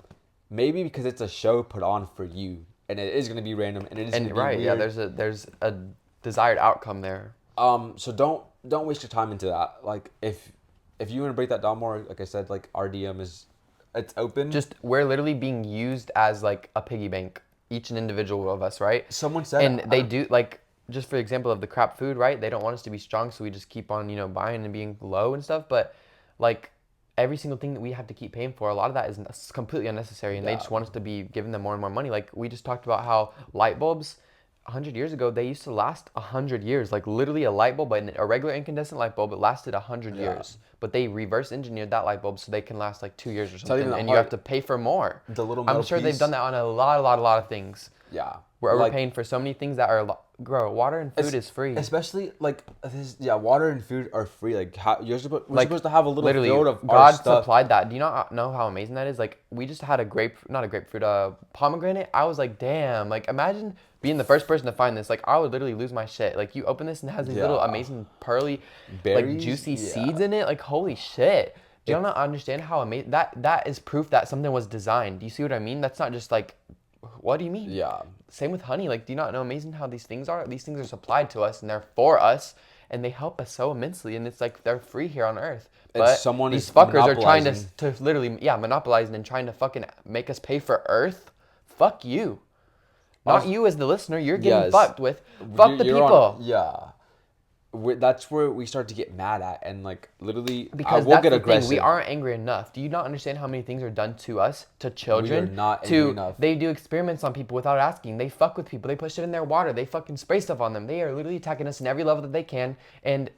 Maybe because it's a show put on for you and it is gonna be random and it is gonna be right, yeah, weird. there's a desired outcome there. So don't waste your time into that. Like if you want to break that down more, like I said, like our DM it's open. Just we're literally being used as like a piggy bank, each and individual of us, right? Someone said and it. they do like, just for example of the crap food, right? They don't want us to be strong, so we just keep on, buying and being low and stuff. But like every single thing that we have to keep paying for, a lot of that is completely unnecessary, and they just want us to be giving them more and more money. Like we just talked about how light bulbs 100 years ago, they used to last 100 years. Like literally a light bulb, a regular incandescent light bulb, it lasted 100 years. But they reverse engineered that light bulb so they can last like 2 years or something, and you have to pay for more. The little I'm metal sure they've piece. done that on a lot of things. Yeah. We're Like, overpaying for so many things that are, water and food is free. Especially like this, yeah, water and food are free. Like we're Like, supposed to have a little literally, field of God our stuff. supplied that. Do you not know how amazing that is? Like, we just had not a grapefruit, pomegranate. I was like, damn. Like, imagine being the first person to find this. Like, I would literally lose my shit. Like, you open this and it has these little Yeah. amazing pearly, Berries? like juicy Yeah. seeds in it. Like, holy shit. Do you not understand how amazing that is? Proof that something was designed. Do you see what I mean? That's not just like, what do you mean? Yeah. Same with honey. Like, do you not know amazing how these things are? These things are supplied to us and they're for us and they help us so immensely. And it's like they're free here on Earth. And But someone these is fuckers are trying to monopolizing. literally, monopolizing and trying to fucking make us pay for Earth. Fuck you. Not you as the listener. You're getting Yes. fucked with. Fuck the You're people. Yeah. That's where we start to get mad at and like literally Because we'll that's get the aggressive. thing. We aren't angry enough. Do you not understand how many things are done to us, to children? not angry enough. They do experiments on people without asking. They fuck with people. They put shit in their water. They fucking spray stuff on them. They are literally attacking us in every level that they can. And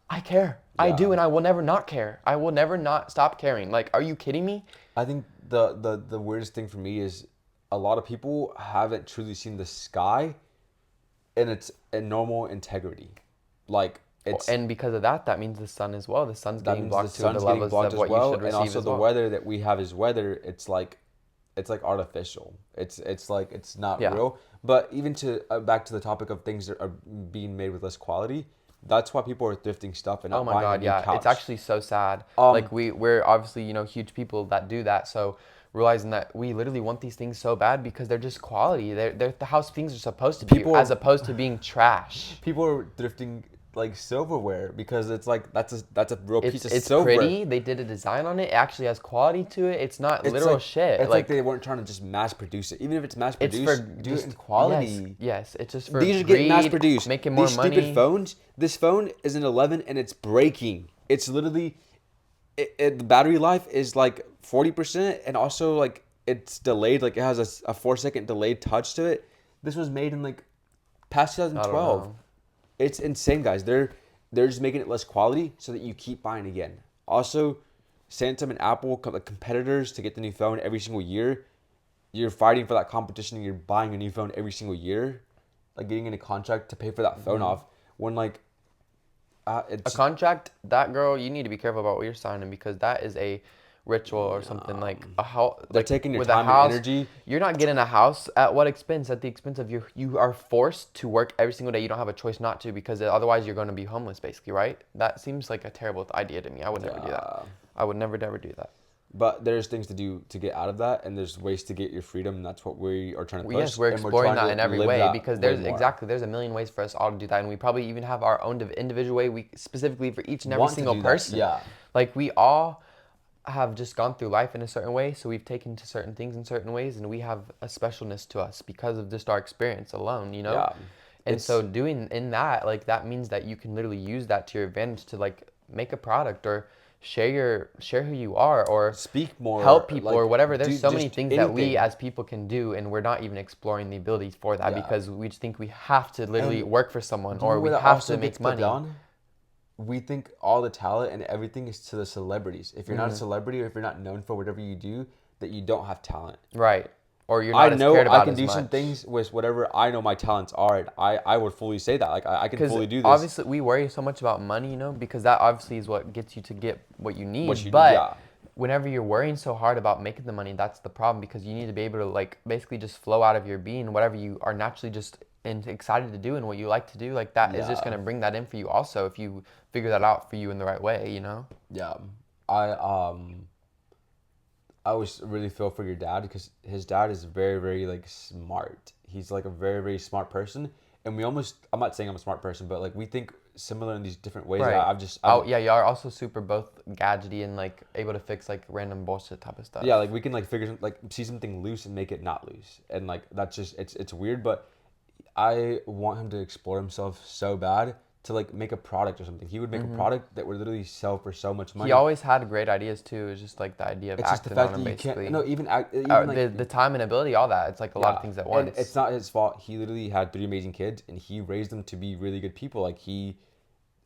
I care. I do, and I will never not care. I will never not stop caring. Like, are you kidding me? I think the weirdest thing for me is a lot of people haven't truly seen the sky in its normal integrity. Like it's And because of that, that means the sun as well. The sun's that getting means blocked the to sun's the getting levels blocked of as what well, you should and receive also as the well. weather that we have is weather. It's like artificial. It's like it's not real. But even to back to the topic of things that are being made with less quality, that's why people are thrifting stuff and not Oh my buying a God, new yeah. couch. It's actually so sad. Like we're obviously, huge people that do that. So realizing that we literally want these things so bad because they're just quality. They're the house things are supposed to be, as opposed to being trash. People are thrifting like silverware because it's like that's a real piece of It's silver. pretty. They did a design on it. It actually has quality to it. It's not It's literal like, shit. It's like they weren't trying to just mass produce it. Even if it's mass it's produced, for do just it in quality. Yes, it's just for These are getting mass greed, produced. making more These money. stupid phones. This phone is an 11 and it's breaking. It's literally, the battery life is like 40%, and also like it's delayed. Like it has a 4-second delayed touch to it. This was made in like past 2012. know. It's insane, guys. They're just making it less quality so that you keep buying again. Also, Samsung and Apple, like competitors to get the new phone every single year. You're fighting for that competition and you're buying a new phone every single year. Like getting in a contract to pay for that phone off. When like, A it's contract, that girl, you need to be careful about what you're signing because that is a ritual or something like a house. they're Like, taking your with time a house, and energy. You're not getting a house at what expense? At the expense of you are forced to work every single day. You don't have a choice not to because otherwise you're going to be homeless, basically, right? That seems like a terrible idea to me. I would never do that. I would never do that. But there's things to do to get out of that, and there's ways to get your freedom, and that's what we are trying to push. Yes, we're and exploring trying that to in every live way that because way there's more. there's a million ways for us all to do that, and we probably even have our own individual way. We specifically for each and every Want to single do that, person. yeah. Like we all have just gone through life in a certain way, so we've taken to certain things in certain ways, and we have a specialness to us because of just our experience alone, you know? Yeah. And It's so doing in that, like that means that you can literally use that to your advantage to like make a product or share who you are or speak more, help people like or whatever. There's do so many just things that we anything. as people can do, and we're not even exploring the abilities for that Yeah. because we just think we have to literally And work for someone do you know or where we that have also to gets make put money. down? We think all the talent and everything is to the celebrities. If you're not a Mm-hmm. celebrity or if you're not known for whatever you do, that you don't have talent. Right. Or you're I not as know cared I about can as do some much. things with whatever I know my talents are. And I would fully say that. Like, I can Because fully do this. obviously we worry so much about money, you know, because that obviously is what gets you to get what you What need. you need, But yeah. whenever you're worrying so hard about making the money, that's the problem because you need to be able to like basically just flow out of your being, whatever you are naturally just and excited to do and what you like to do. Like that is just Yeah. gonna bring that in for you also if you figure that out for you in the right way, you know? Yeah. I I always really feel for your dad because his dad is very, very like smart. He's like a very, very smart person, and we almost. I'm not saying I'm a smart person, but like we think similar in these different ways. Right. I've just, Oh yeah, you are also super both gadgety and like able to fix like random bullshit type of stuff. yeah, like we can like like see something loose and make it not loose, and like that's just it's weird, but I want him to explore himself so bad to like make a product or something. He would make a Mm-hmm. product that would literally sell for so much He money. always had great ideas too. It's just like the idea of It's just the acting on fact that them you can't. basically. No, even act, even like The time and ability, all that. It's like a lot of yeah, things at and once. it's not his fault. He literally had three amazing kids, and he raised them to be really good people. Like he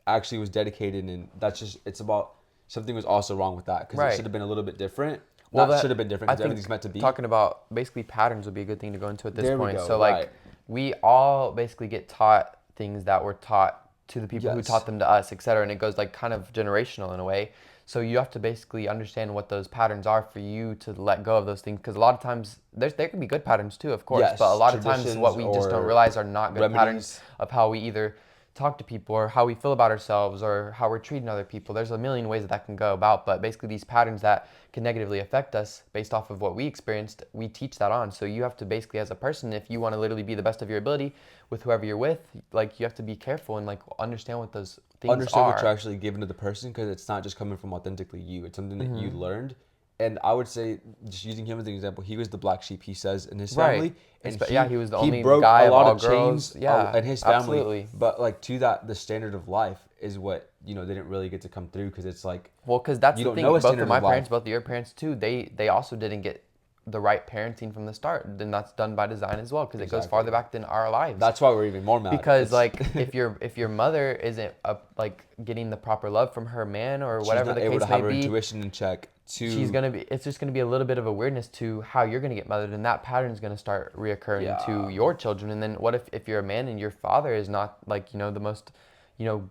actually was dedicated, and that's just it's about something was also wrong with that because it should Right. have been a little bit different. Well, Not should that have been different I because everything's think meant to be. talking about basically patterns would be a good thing to go into at this There we point. go. So like Right. we all basically get taught things that were taught to the people who Yes. taught them to us, etc. And it goes like kind of generational in a way. So you have to basically understand what those patterns are for you to let go of those things because a lot of times there can be good patterns too, of course, but a Yes. lot of times what Traditions we just don't or realize are not good patterns remedies. of how we either talk to people or how we feel about ourselves or how we're treating other people. There's a million ways that, that can go about, but basically these patterns that can negatively affect us based off of what we experienced, we teach that on. So you have to basically as a person, if you want to literally be the best of your ability with whoever you're with, like you have to be careful and like understand what those things Understand what you're are. actually giving to the person because it's not just coming from authentically you. It's something that you Mm-hmm. learned. And I would say, just using him as an example, he was the black sheep. He says in his Right. family, and Yeah, he was the he only broke guy a of lot all of girls. chains Yeah, in his family. absolutely. But like to that, the standard of life is what they didn't really get to come through because it's like Well, because that's you the don't know thing. a Both of standard my of life. parents, both of your parents too, they also didn't get the right parenting from the start. Then that's done by design as well, because it goes Exactly. farther back than our lives. That's why we're even more mad. Because It's like if your mother isn't like getting the proper love from her man or she's whatever not the able to case may have her be, intuition in check. she's To gonna be it's just gonna be a little bit of a weirdness to how you're gonna get mothered, and that pattern is gonna start reoccurring to yeah, your children. And then what if you're a man and your father is not like the most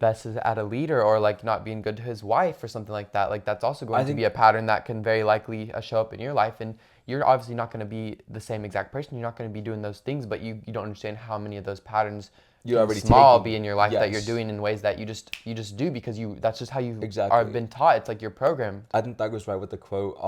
best at a leader or like not being good to his wife or something like that? Like that's also I going to be think a pattern that can very likely show up in your life, and you're obviously not going to be the same exact person. You're not going to be doing those things, but you don't understand how many of those patterns you're can already small taking. be in your life that you're Yes, doing in ways that you just do because that's just how you are exactly. been taught. It's like you're programmed. I think that goes right with the quote.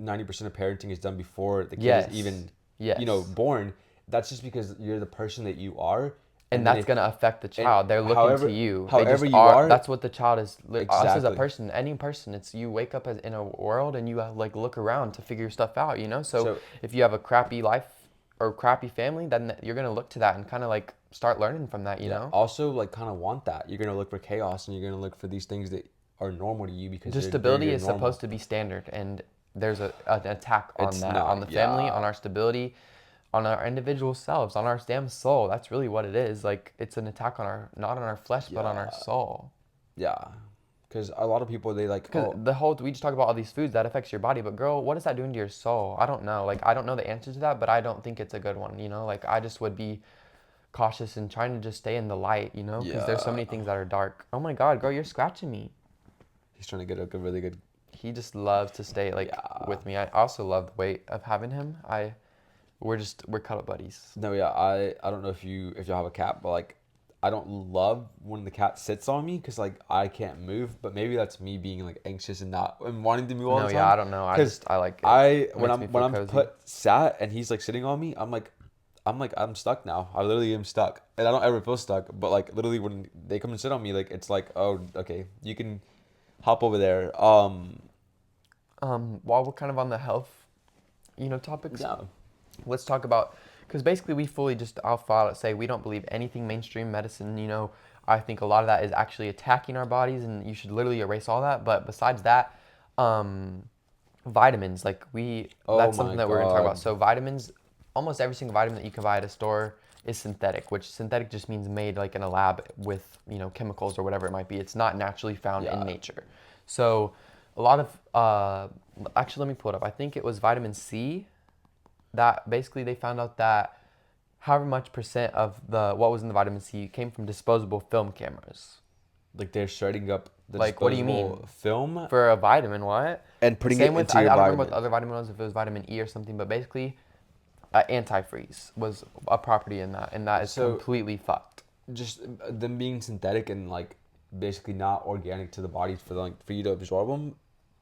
90% of parenting is done before the kid is Yes. even, Yes. born. That's just because you're the person that you are, And and then that's if going to affect the and child. They're looking to you. They however just you are. are, That's what the child is. Us as a exactly. person, any person. It's you wake up in a world and you like look around to figure stuff out. So So if you have a crappy life or crappy family, then you're gonna look to that and kind of like start learning from that. yeah, also like kind of want that. You're gonna look for chaos, and you're gonna look for these things that are normal to you because Just they're stability your is supposed normal. to be standard, and there's an attack on It's that, on not. the family, Yeah, on our stability, on our individual selves, on our damn soul. That's really what it is. Like it's an attack on our, not on our flesh, but on our yeah, soul. yeah. Because a lot of people they like, Because oh, we just talk about all these foods that affects your body, but girl, what is that doing to your soul? I don't know. Like, I don't know the answer to that, but I don't think it's a good one, Like, I just would be cautious and trying to just stay in the light, Because there's so yeah. many things that are dark. Oh my God, girl, you're scratching me. He's trying to get a good, really good. He just loves to stay, like, Yeah. with me. I also love the weight of having him. We're cuddle buddies. No, yeah, I don't know if y'all have a cat, but like I don't love when the cat sits on me because like I can't move. But maybe that's me being like anxious and not and wanting to move all No, the yeah, time. I don't know. Because I like it. I It when makes I'm me when feel I'm cozy. put sat and he's like sitting on me, I'm stuck now. I literally am stuck, and I don't ever feel stuck. But like literally when they come and sit on me, like it's like oh okay, you can hop over there. While we're kind of on the health, topics, Yeah. let's talk about, because basically we fully just, I'll file it, say we don't believe anything mainstream medicine. I think a lot of that is actually attacking our bodies, and you should literally erase all that. But besides that, um, vitamins, like Oh that's my something that we're going to talk about. God. So vitamins, almost every single vitamin that you can buy at a store is synthetic, which synthetic just means made like in a lab with, chemicals or whatever it might be. It's not naturally found in Yeah. nature. So a lot of, actually, let me pull it up. I think it was vitamin C that basically they found out that however much percent of what was in the vitamin C came from disposable film cameras. Like they're shredding up the Like, what do you mean? disposable film For a vitamin, what? and putting it Same with, into I your don't remember what the vitamin. other vitamin was, if it was vitamin E or something, but basically, antifreeze was a property in that, and that is So completely fucked. just them being synthetic and like basically not organic to the body for you to absorb them,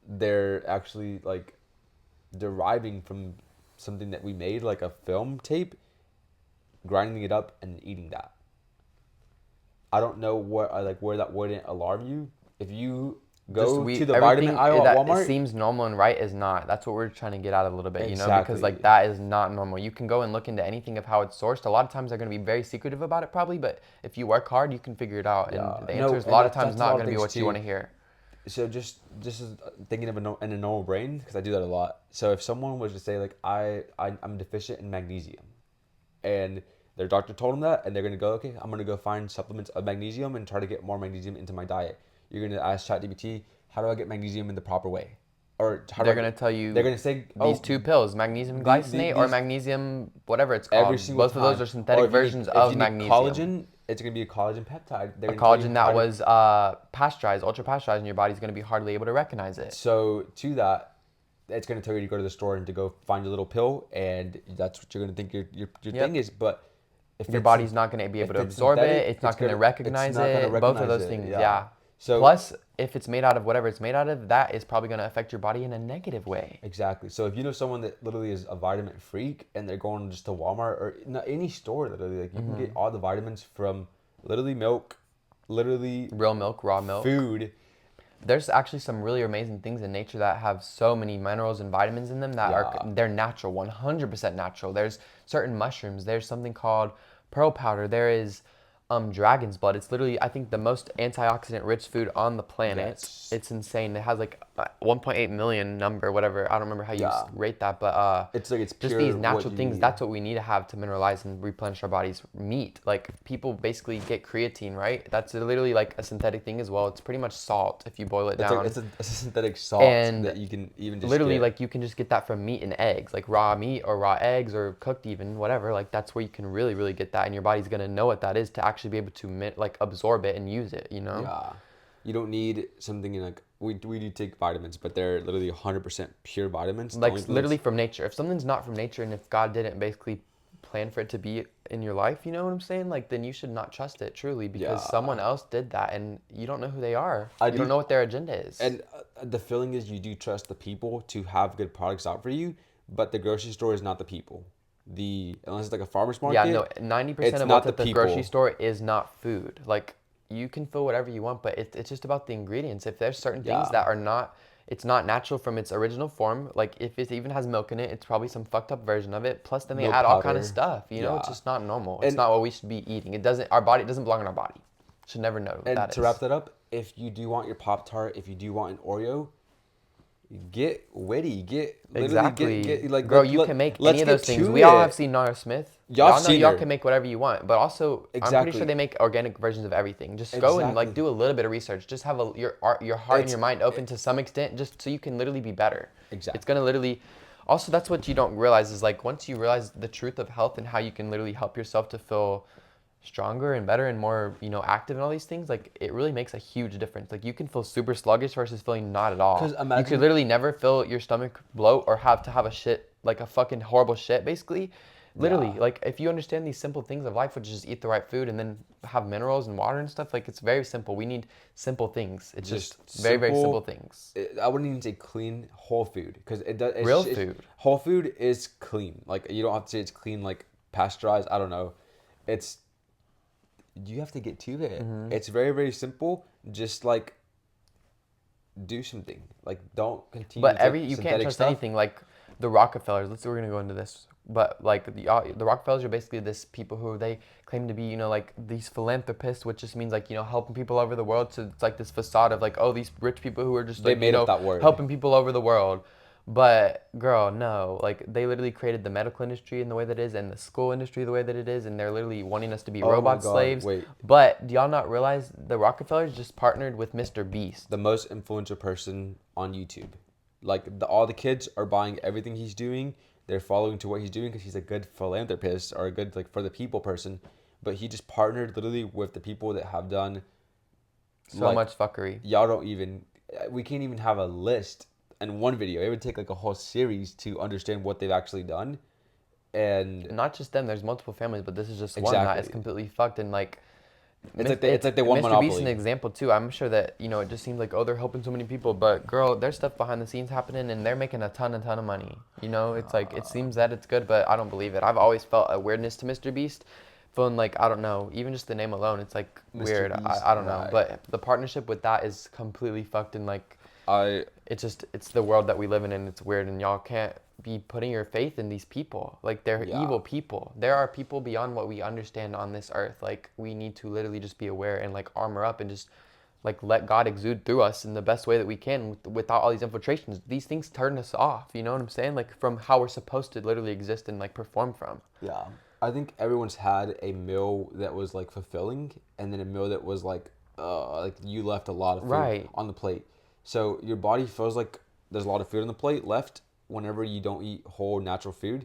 they're actually like deriving from something that we made, like a film tape, grinding it up and eating that. I don't know where that wouldn't alarm you. If you Just go to the vitamin everything aisle at that it Walmart, seems normal and right is not. That's what we're trying to get at a little bit, because like exactly. that is not normal. You can go and look into anything of how it's sourced. A lot of times they're going to be very secretive about it probably, but if you work hard, you can figure it out. And Yeah, the answer no, is a and lot of times that's a not lot of going to be things what you want too. to hear. So just as thinking of in a normal brain, because I do that a lot. So if someone was to say like I'm deficient in magnesium, and their doctor told them that, and they're gonna go, okay, I'm gonna go find supplements of magnesium and try to get more magnesium into my diet. You're gonna ask ChatGPT, how do I get magnesium in the proper way, or how do They're I going get? to tell They're you gonna say, these oh, two pills, magnesium glycinate or these magnesium, whatever it's every called. single Both of those time. are Or synthetic versions if of you need magnesium. collagen, it's gonna be a collagen peptide. They're A gonna tell you collagen how that to. was pasteurized, ultra pasteurized, and your body's going to be hardly able to recognize it. So to that, it's gonna tell you to go to the store and to go find your little pill, and that's what you're gonna think your thing Yep. is. But if Your it's body's not going to be able if to it's absorb it. synthetic, It's not going to it's recognize not gonna it. Both of recognize those it. things, Yeah. yeah. So Plus, if it's made out of whatever it's made out of, that is probably going to affect your body in a negative way. exactly. So if you know someone that literally is a vitamin freak and they're going just to Walmart or any store, literally, like you can get all the vitamins from literally milk, literally Real milk, raw milk. food. There's actually some really amazing things in nature that have so many minerals and vitamins in them that Yeah. they're natural, 100% natural. There's certain mushrooms. There's something called pearl powder. There is dragon's blood. It's literally, I think, the most antioxidant rich food on the planet. Yes. It's insane. It has like 1.8 million number, whatever. I don't remember how you Yeah. rate that, but It's like it's just pure these what natural you things. need. That's what we need to have to mineralize and replenish our body's meat. Like people basically get creatine, right? That's literally like a synthetic thing as well. It's pretty much salt if you boil it It's down. like it's a synthetic salt And that you can even just literally, get. like you can just get that from meat and eggs, like raw meat or raw eggs or cooked even, whatever. Like that's where you can really, really get that, and your body's gonna know what that is to actually be able to like absorb it and use it. Yeah. You don't need something in like we do take vitamins, but they're literally 100% pure vitamins. The only Like thing literally that's- from nature. If something's not from nature, and if God didn't basically plan for it to be in your life, you know what I'm saying? Like then you should not trust it truly because Yeah. someone else did that, and you don't know who they are. I You do, don't know what their agenda is. and the feeling is you do trust the people to have good products out for you, but the grocery store is not the people. Unless it's like a farmer's Yeah, market, no, 90% it's of not what's the at the grocery people. store is not food. Like, you can fill whatever you want, but it's just about the ingredients. If there's certain things Yeah. that are not, it's not natural from its original form. Like, if it even has milk in it, it's probably some fucked up version of it. Plus, then they Milk add all kind of powder. stuff. It's Yeah. just not normal. It's And not what we should be eating. It doesn't belong in our body. Should never know what and that to is. wrap that up, if you do want your Pop Tart, if you do want an Oreo, get witty, Exactly. get like Bro, you can make let's any of get those things. to We all have it. seen Nara Smith. Y'all Y'all know seen y'all her. can make whatever you want, but also I'm pretty sure Exactly. they make organic versions of everything. Just go and like Exactly. do a little bit of research. Just have your heart and It's your mind open to some extent, just so you can literally be better. Exactly. It's gonna literally. Also, that's what you don't realize is like once you realize the truth of health and how you can literally help yourself to feel stronger and better and more active and all these things, like it really makes a huge difference. Like you can feel super sluggish versus feeling not at all. 'Cause You imagine- could literally never feel your stomach bloat or have to have a shit, like a fucking horrible shit basically. Literally, Yeah. like if you understand these simple things of life, which is eat the right food and then have minerals and water and stuff, like it's very simple. We need simple things. It's just very, very simple things. I wouldn't even say clean whole food because it does. Real food. Whole food is clean. Like you don't have to say it's clean, like pasteurized. I don't know. It's you have to get to it. Mm-hmm. It's very very simple. Just like do something. Like, don't continue But to take you can't synthetic trust stuff. anything. Like the Rockefellers. Let's say we're gonna go into this. But like the Rockefellers are basically this people who they claim to be, like these philanthropists, which just means like helping people over the world. So it's like this facade of like, oh, these rich people who are just They like made up that word. helping people over the world. But girl, no, like they literally created the medical industry in the way that it is, and the school industry the way that it is, and they're literally wanting us to be Oh my robot God, slaves. wait. But do y'all not realize the Rockefellers just partnered with Mr. Beast? The most influential person on YouTube. Like, all the kids are buying everything he's doing. They're following to what he's doing because he's a good philanthropist or a good, like, for the people person. But he just partnered literally with the people that have done, So like, much fuckery. y'all don't even, we can't even have a list in one video. It would take like a whole series to understand what they've actually done. And Not just them. There's multiple families, but this is just one that is exactly, completely fucked. And like, it's like they won Mr. Beast is an Monopoly. example too. I'm sure that it just seems like, oh, they're helping so many people, but girl, there's stuff behind the scenes happening, and they're making a ton of money. It's like it seems that it's good, but I don't believe it. I've always felt a weirdness to Mr. Beast, feeling like I don't know, even just the name alone, it's like Mr. weird. Beast, I don't know, right. but the partnership with that is completely fucked, and like I it's the world that we live in, and it's weird, and y'all can't be putting your faith in these people. Like they're Yeah. evil people. There are people beyond what we understand on this earth. Like we need to literally just be aware and like armor up and just like let God exude through us in the best way that we can without all these infiltrations. These things turn us off, you know what I'm saying? Like from how we're supposed to literally exist and like perform from. Yeah. I think everyone's had a meal that was like fulfilling and then a meal that was like you left a lot of food Right. on the plate. So your body feels like there's a lot of food on the plate left whenever you don't eat whole natural food.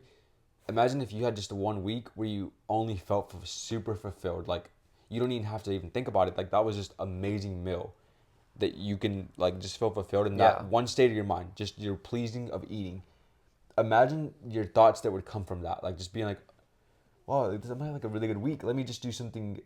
Imagine if you had just 1 week where you only felt super fulfilled. Like you don't even have to even think about it. Like that was just amazing meal that you can like just feel fulfilled in that Yeah. one state of your mind. Just you're pleasing of eating. Imagine your thoughts that would come from that. Like just being like, wow, this might like a really good week. Let me just do something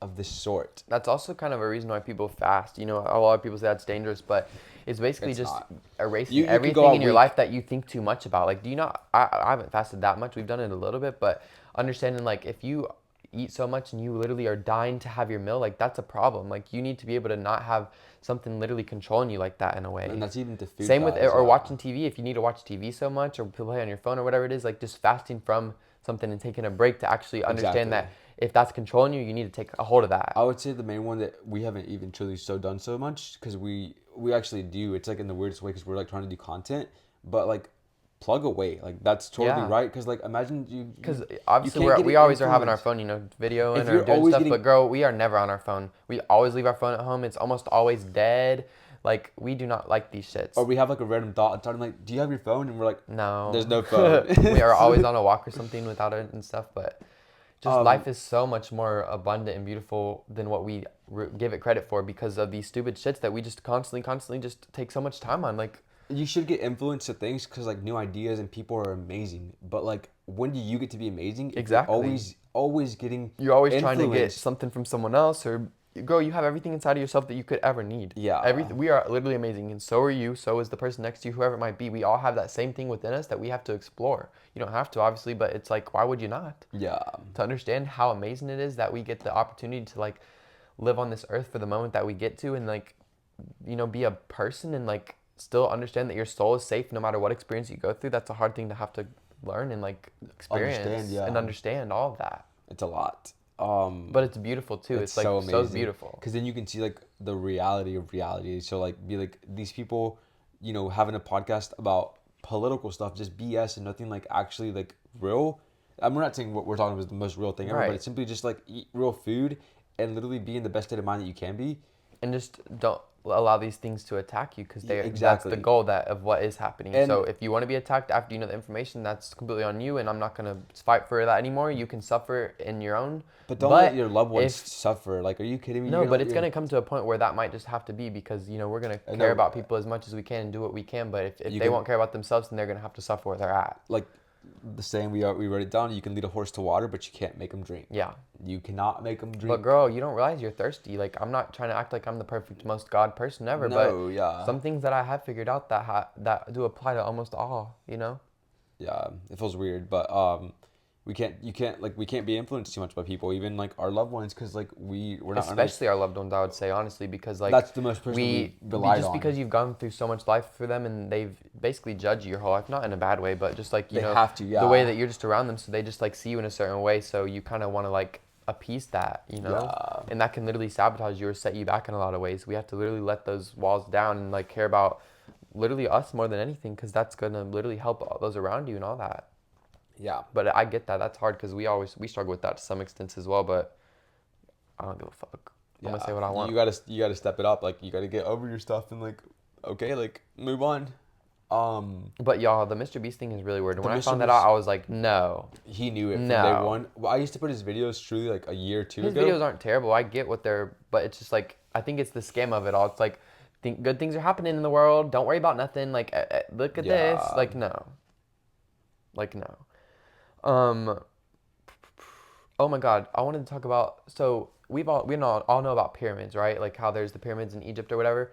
of this sort. That's also kind of a reason why people fast. A lot of people say that's dangerous, but it's basically It's just not. erasing You could go everything out in your week. life that you think too much about. Like, do you not? I haven't fasted that much. We've done it a little bit, but understanding like if you eat so much and you literally are dying to have your meal, like that's a problem. Like you need to be able to not have something literally controlling you like that in a way. And that's even to food Same with guys, or yeah. watching TV. If you need to watch TV so much or play on your phone or whatever it is, like just fasting from something and taking a break to actually understand Exactly. that if that's controlling you, you need to take a hold of that. I would say the main one that we haven't even truly so done so much because we actually do. It's like in the weirdest way because we're like trying to do content, but like plug away. Like that's totally Yeah. right because like imagine Because you obviously can't get we always are having our influenced. phone, videoing If or you're doing always stuff. getting But girl, we are never on our phone. We always leave our phone at home. It's almost always dead. Like we do not like these shits. or we have like a random thought and starting like, do you have your phone? And we're like, No. there's no phone. We are always on a walk or something without it and stuff. But just Um, life is so much more abundant and beautiful than what we give it credit for because of these stupid shits that we just constantly just take so much time on. Like you should get influenced to things because like new ideas and people are amazing. But like, when do you get to be amazing? If Exactly. you're always getting you're always trying to get influenced. something from someone else or girl, you have everything inside of yourself that you could ever need. Yeah. Everything we are literally amazing and so are you, so is the person next to you, whoever it might be. We all have that same thing within us that we have to explore. You don't have to obviously, but it's like why would you not? Yeah. To understand how amazing it is that we get the opportunity to like live on this earth for the moment that we get to and like be a person and like still understand that your soul is safe no matter what experience you go through. That's a hard thing to have to learn and like experience and understand all of that. It's a lot. But it's beautiful too. It's like so so amazing. beautiful. Because then you can see like the reality of reality. So like be like these people, having a podcast about political stuff, just BS and nothing like actually like real. I'm not saying what we're talking about is the most real thing ever, but Right. it's simply just like eat real food and literally be in the best state of mind that you can be. And just don't allow these things to attack you because Yeah, that's exactly. the goal of what is happening. And- So if you want to be attacked after you know the information, that's completely on you, and I'm not gonna fight for that anymore. You can suffer in your own. But don't let your loved ones if suffer. Like, are you kidding me? no, You're but not- it's you're- gonna come to a point where that might just have to be because we're gonna I know. care about people as much as we can and do what we can. But if You they can- won't care about themselves, then they're gonna have to suffer where they're at. like the saying we wrote it down. You can lead a horse to water, but you can't make him drink. Yeah. You cannot make them drink. But girl, you don't realize you're thirsty. Like I'm not trying to act like I'm the perfect, most God person ever, No, but yeah. some things that I have figured out that that do apply to almost all. Yeah, it feels weird, but we can't be influenced too much by people, even like our loved ones, because like we're not like, Especially our loved ones, I would say, honestly, because like that's the most person we relied just on. because you've gone through so much life for them and they've basically judged you your whole life, not in a bad way, but just like, They have to, the way yeah. that you're just around them, so they just like see you in a certain way, so you kind of want to like appease that, Yeah. and that can literally sabotage you or set you back in a lot of ways. We have to literally let those walls down and like care about literally us more than anything, because that's gonna literally help all those around you and all that. Yeah. But I get that. That's hard because we struggle with that to some extent as well. But I don't give a fuck. I'm gonna say Yeah. what I want. You gotta step it up. Like you gotta get over your stuff and like, okay, like move on. But y'all, the Mr. Beast thing is really weird. The When I Mr. found that Beast, out, I was like, no, he knew it from day no. one. Well, I used to put his videos truly like a year or two His ago. videos aren't terrible. I get what they're, but it's just like I think it's the scam of it all. It's like, think good things are happening in the world. Don't worry about nothing. Like, look at this. Yeah. Like, no. Like, no. Um. Oh my God, I wanted to talk about. So we all know about pyramids, right? Like how there's the pyramids in Egypt or whatever.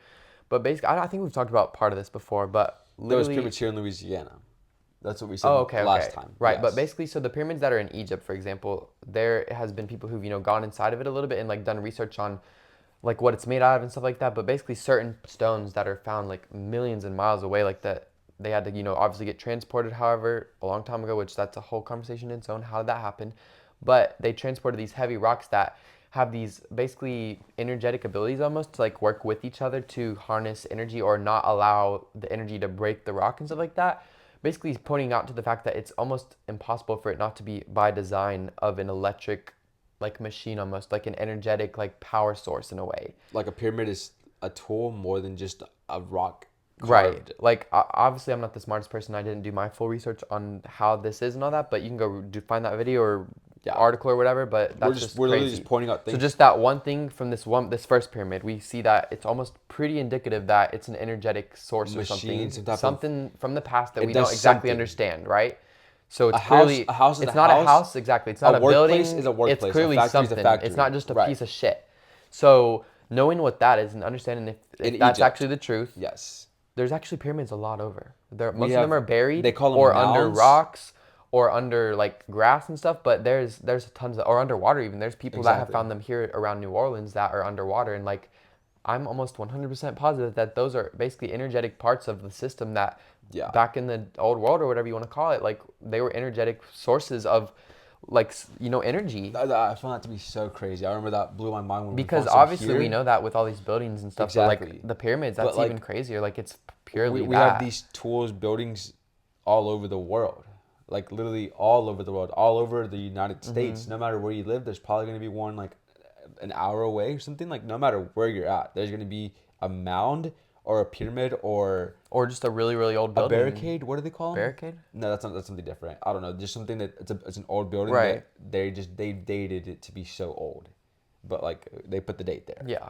But basically, I think we've talked about part of this before. But There was literally, pyramids here in Louisiana. That's what we said oh, okay, last okay. time. Right, but Yes. basically, so the pyramids that are in Egypt, for example, there has been people who've, gone inside of it a little bit and like done research on like what it's made out of and stuff like that. But basically, certain stones that are found like millions and miles away, like that they had to, obviously get transported, however, a long time ago, which that's a whole conversation in its own. How did that happen? But they transported these heavy rocks that have these basically energetic abilities almost to like work with each other to harness energy or not allow the energy to break the rock and stuff like that. Basically, he's pointing out to the fact that it's almost impossible for it not to be by design of an electric like machine, almost like an energetic like power source in a way. Like a pyramid is a tool more than just a rock Right. carved. Like obviously I'm not the smartest person. I didn't do my full research on how this is and all that, but you can go find that video or Yeah. article or whatever, but that's just We're literally crazy. just pointing out So things. just that one thing from this first pyramid, we see that it's almost pretty indicative that it's an energetic source or Machine, something. some type of- Something from the past that It we don't does exactly something. understand, right? So it's A house- clearly a house is it's a not house. a house exactly. It's not A a workplace building. is a workplace. It's A clearly factory is a something. factory. It's not just a Right. piece of shit. So knowing what that is and understanding if In that's Egypt. actually the truth, Yes. there's actually pyramids a lot over. Most of have- them are buried they call them or under mounds. rocks or under like grass and stuff, but there's tons of, or underwater even. There's people that have Exactly. found them here around New Orleans that are underwater, and like I'm almost 100% positive that those are basically energetic parts of the system that Yeah. back in the old world or whatever you want to call it, like they were energetic sources of like energy. I found that to be so crazy. I remember that blew my mind when Because we found some obviously here. we know that with all these buildings and stuff, but Exactly. like the pyramids, that's But, like, even crazier. Like it's purely we that. have these tools, buildings all over the world. Like literally all over the world, all over the United States. No matter where you live, there's probably going to be one like an hour away or something. Like no matter where you're at, there's going to be a mound or a pyramid or Or just a really, really old a building. barricade. What do they call them? Barricade? No, that's something different. I don't know. Just something that it's an old building Right. that they dated it to be so old, but like they put the date there. Yeah.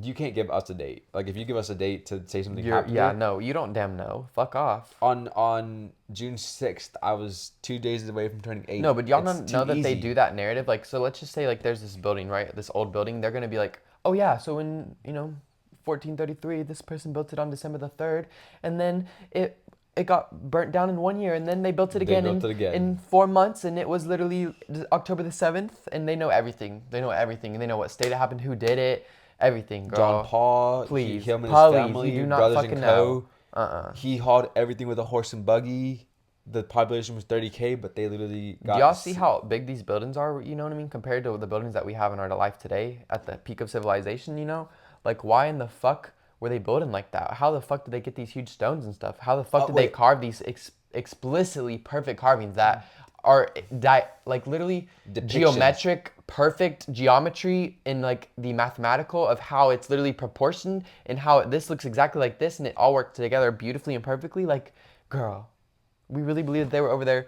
You can't give us a date. Like if you give us a date to say something Yeah, happened there, no, you don't damn know. Fuck off. on June 6th, I was 2 days away from turning 8. No, but y'all It's know too that they easy. do that narrative. Like, so let's just say, like, there's this building, right? This old building. They're going to be like, oh, yeah, so in, 1433, this person built it on December the 3rd. And then it got burnt down in 1 year. And then they built it again, in 4 months. And it was literally October the 7th. And they know everything. They know everything. And they know what state it happened, who did it, everything, girl. John Paul, Please. him and his Please, family, you do not brothers fucking and know. co. He hauled everything with a horse and buggy. The population was 30K, but they literally got... Do y'all see how big these buildings are, you know what I mean, compared to the buildings that we have in our life today at the peak of civilization, Like, why in the fuck were they building like that? How the fuck did they get these huge stones and stuff? How the fuck did they wait. carve these explicitly perfect carvings that are, like, literally Depictions. geometric, perfect geometry in, like, the mathematical of how it's literally proportioned and how this looks exactly like this and it all worked together beautifully and perfectly? Like, girl... We really believe that they were over there.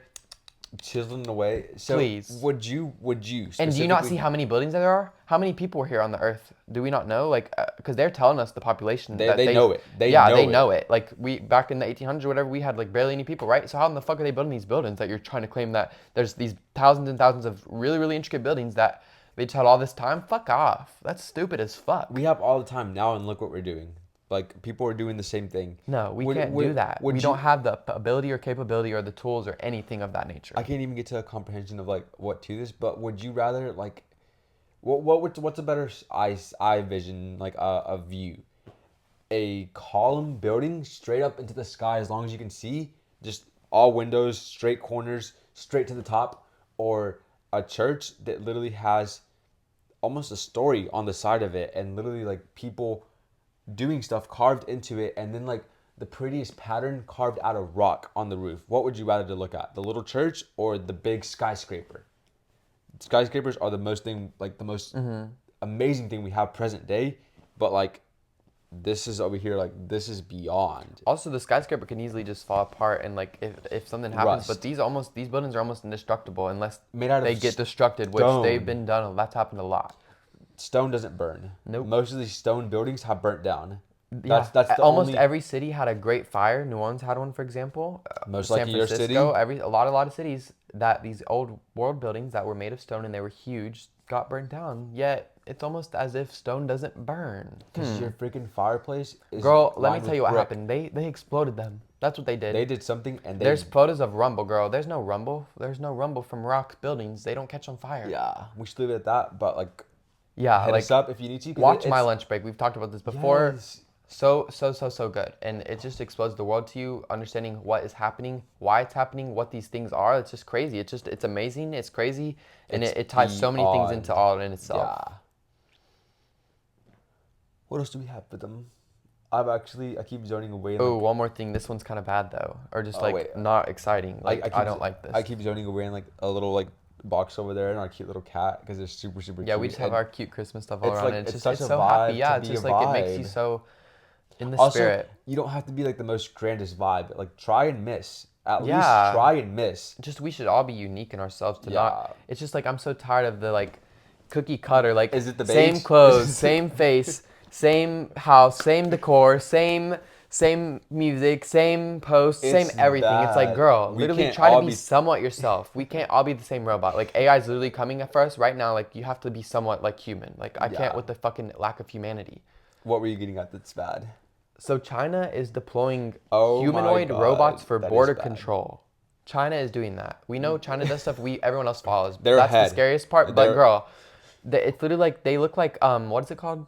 chiseling away. So Please. Would you And do you not see specifically- how many buildings there are? How many people were here on the earth? Do we not know? Like, because they're telling us the population. They know it. They know it. Like, we, back in the 1800s or whatever, we had, like, barely any people, right? So how in the fuck are they building these buildings that you're trying to claim that there's these thousands and thousands of really, really intricate buildings that they just had all this time? Fuck off. That's stupid as fuck. We have all the time now, and look what we're doing. like people are doing the same thing. No, we can't do that. We don't have the ability or capability or the tools or anything of that nature. I can't even get to a comprehension of like what to this, but would you rather like what's a better eye vision, like a view? A column building straight up into the sky as long as you can see, just all windows, straight corners, straight to the top, or a church that literally has almost a story on the side of it and literally like people doing stuff carved into it, and then like the prettiest pattern carved out of rock on the roof. What would you rather to look at? The little church or the big skyscraper? Skyscrapers are the most amazing thing we have present day, but like this is over here, like this is beyond. Also, the skyscraper can easily just fall apart and like if something happens. Rust. But these buildings are almost indestructible unless Made out of they get destructed, which stone. they've been done. That's happened a lot. Stone doesn't burn. Nope. Most of these stone buildings have burnt down. Yeah, That's the almost only, every city had a great fire. New Orleans had one, for example. most San like your city. Francisco, a lot of cities that these old world buildings that were made of stone and they were huge got burnt down. Yet it's almost as if stone doesn't burn. Because your freaking fireplace is Girl, let me lined tell with you what brick. happened. They exploded them. That's what they did. They did something, and There's photos of rumble, girl. There's no rumble. There's no rumble from rock buildings. They don't catch on fire. yeah, we should leave it at that. But like, Yeah, hit like us up if you need to. 'Cause watch My it's- Lunch Break. We've talked about this before. Yes. So good. And it just explodes the world to you, understanding what is happening, why it's happening, what these things are. It's just crazy. It's amazing. It's crazy. And It's it ties so many things beyond. into all in itself. Yeah. What else do we have for them? I keep zoning away. Oh, Like, one more thing. This one's kind of bad though, or just Oh, like wait. not exciting. Like I don't like this. I keep zoning away in like a little like box over there and our cute little cat because they're super super Yeah, cute. we just have And our cute Christmas stuff all it's around. like- And it's it's such it's a so vibe happy. Yeah, to it's be just a like it makes you vibe. so in the also, spirit. you don't have to be like the most grandest vibe. Like try and miss. At Yeah. least try and miss. Just we should all be unique in ourselves to Yeah. not. It's just like I'm so tired of the like cookie cutter, like Is it the same beige? clothes, same face, same house, same decor, same music, same post, same It's everything. It's like, bad. girl, We literally can't try to all be be- somewhat yourself. We can't all be the same robot. Like AI is literally coming for us right now. Like you have to be somewhat like human. Like I Yeah. can't with the fucking lack of humanity. What were you getting at that's bad? So China is deploying Oh my humanoid God, robots for that is border bad. control. China is doing that. We know China does stuff everyone else follows. They're That's the ahead. scariest part. But They're- girl, it's literally like they look like what is it called?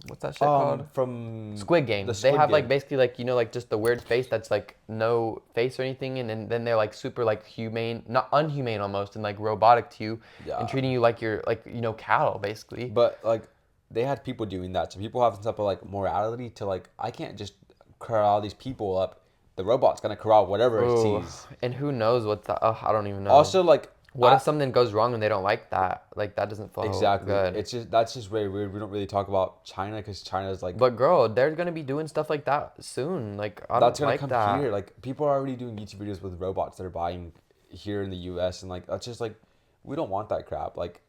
What's that shit called? From Squid Game. the They Squid have like Game. basically like like just the weird face that's like no face or anything, and then they're like super like humane, not unhumane almost, and like robotic to you, Yeah. and treating you like you're like cattle basically. But like they had people doing that, so people have some type of like morality to like I can't just corral these people up. The robot's gonna corral whatever it Ooh, sees. and who knows what the I don't even know. Also, like What if something goes wrong and they don't like that? Like that doesn't flow exactly? good. It's just that's just very weird. We don't really talk about China because China's like But girl, they're gonna be doing stuff like that soon. Like I that's don't gonna like come that. here. Like people are already doing YouTube videos with robots that are buying here in the U.S. and like that's just like we don't want that crap. Like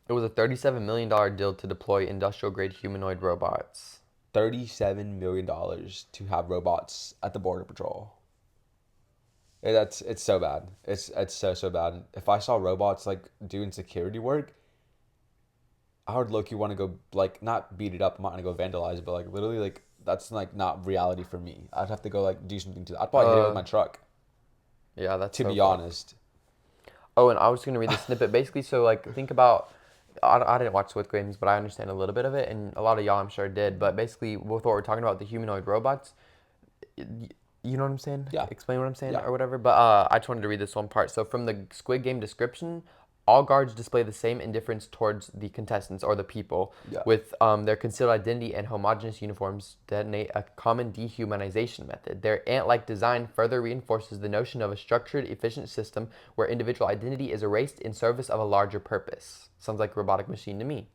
It was a $37 million deal to deploy industrial grade humanoid robots. $37 million to have robots at the border patrol. It's so bad. It's so bad. If I saw robots like doing security work, I would low-key want to go like not beat it up. I'm not gonna go vandalize it, but like literally like that's like not reality for me. I'd have to go like do something to that. I'd probably hit it with my truck. Yeah, that's To so be fucked. honest. Oh, and I was gonna read the snippet. Basically, so like think about. I didn't watch Squid Games, but I understand a little bit of it, and a lot of y'all I'm sure did. But basically, with what we're talking about, the humanoid robots, you know what I'm saying? Yeah. Explain what I'm saying Yeah. or whatever. But I just wanted to read this one part. So from the Squid Game description, all guards display the same indifference towards the contestants or the people, Yeah. with their concealed identity and homogeneous uniforms detonate a common dehumanization method. Their ant-like design further reinforces the notion of a structured, efficient system where individual identity is erased in service of a larger purpose. Sounds like a robotic machine to me.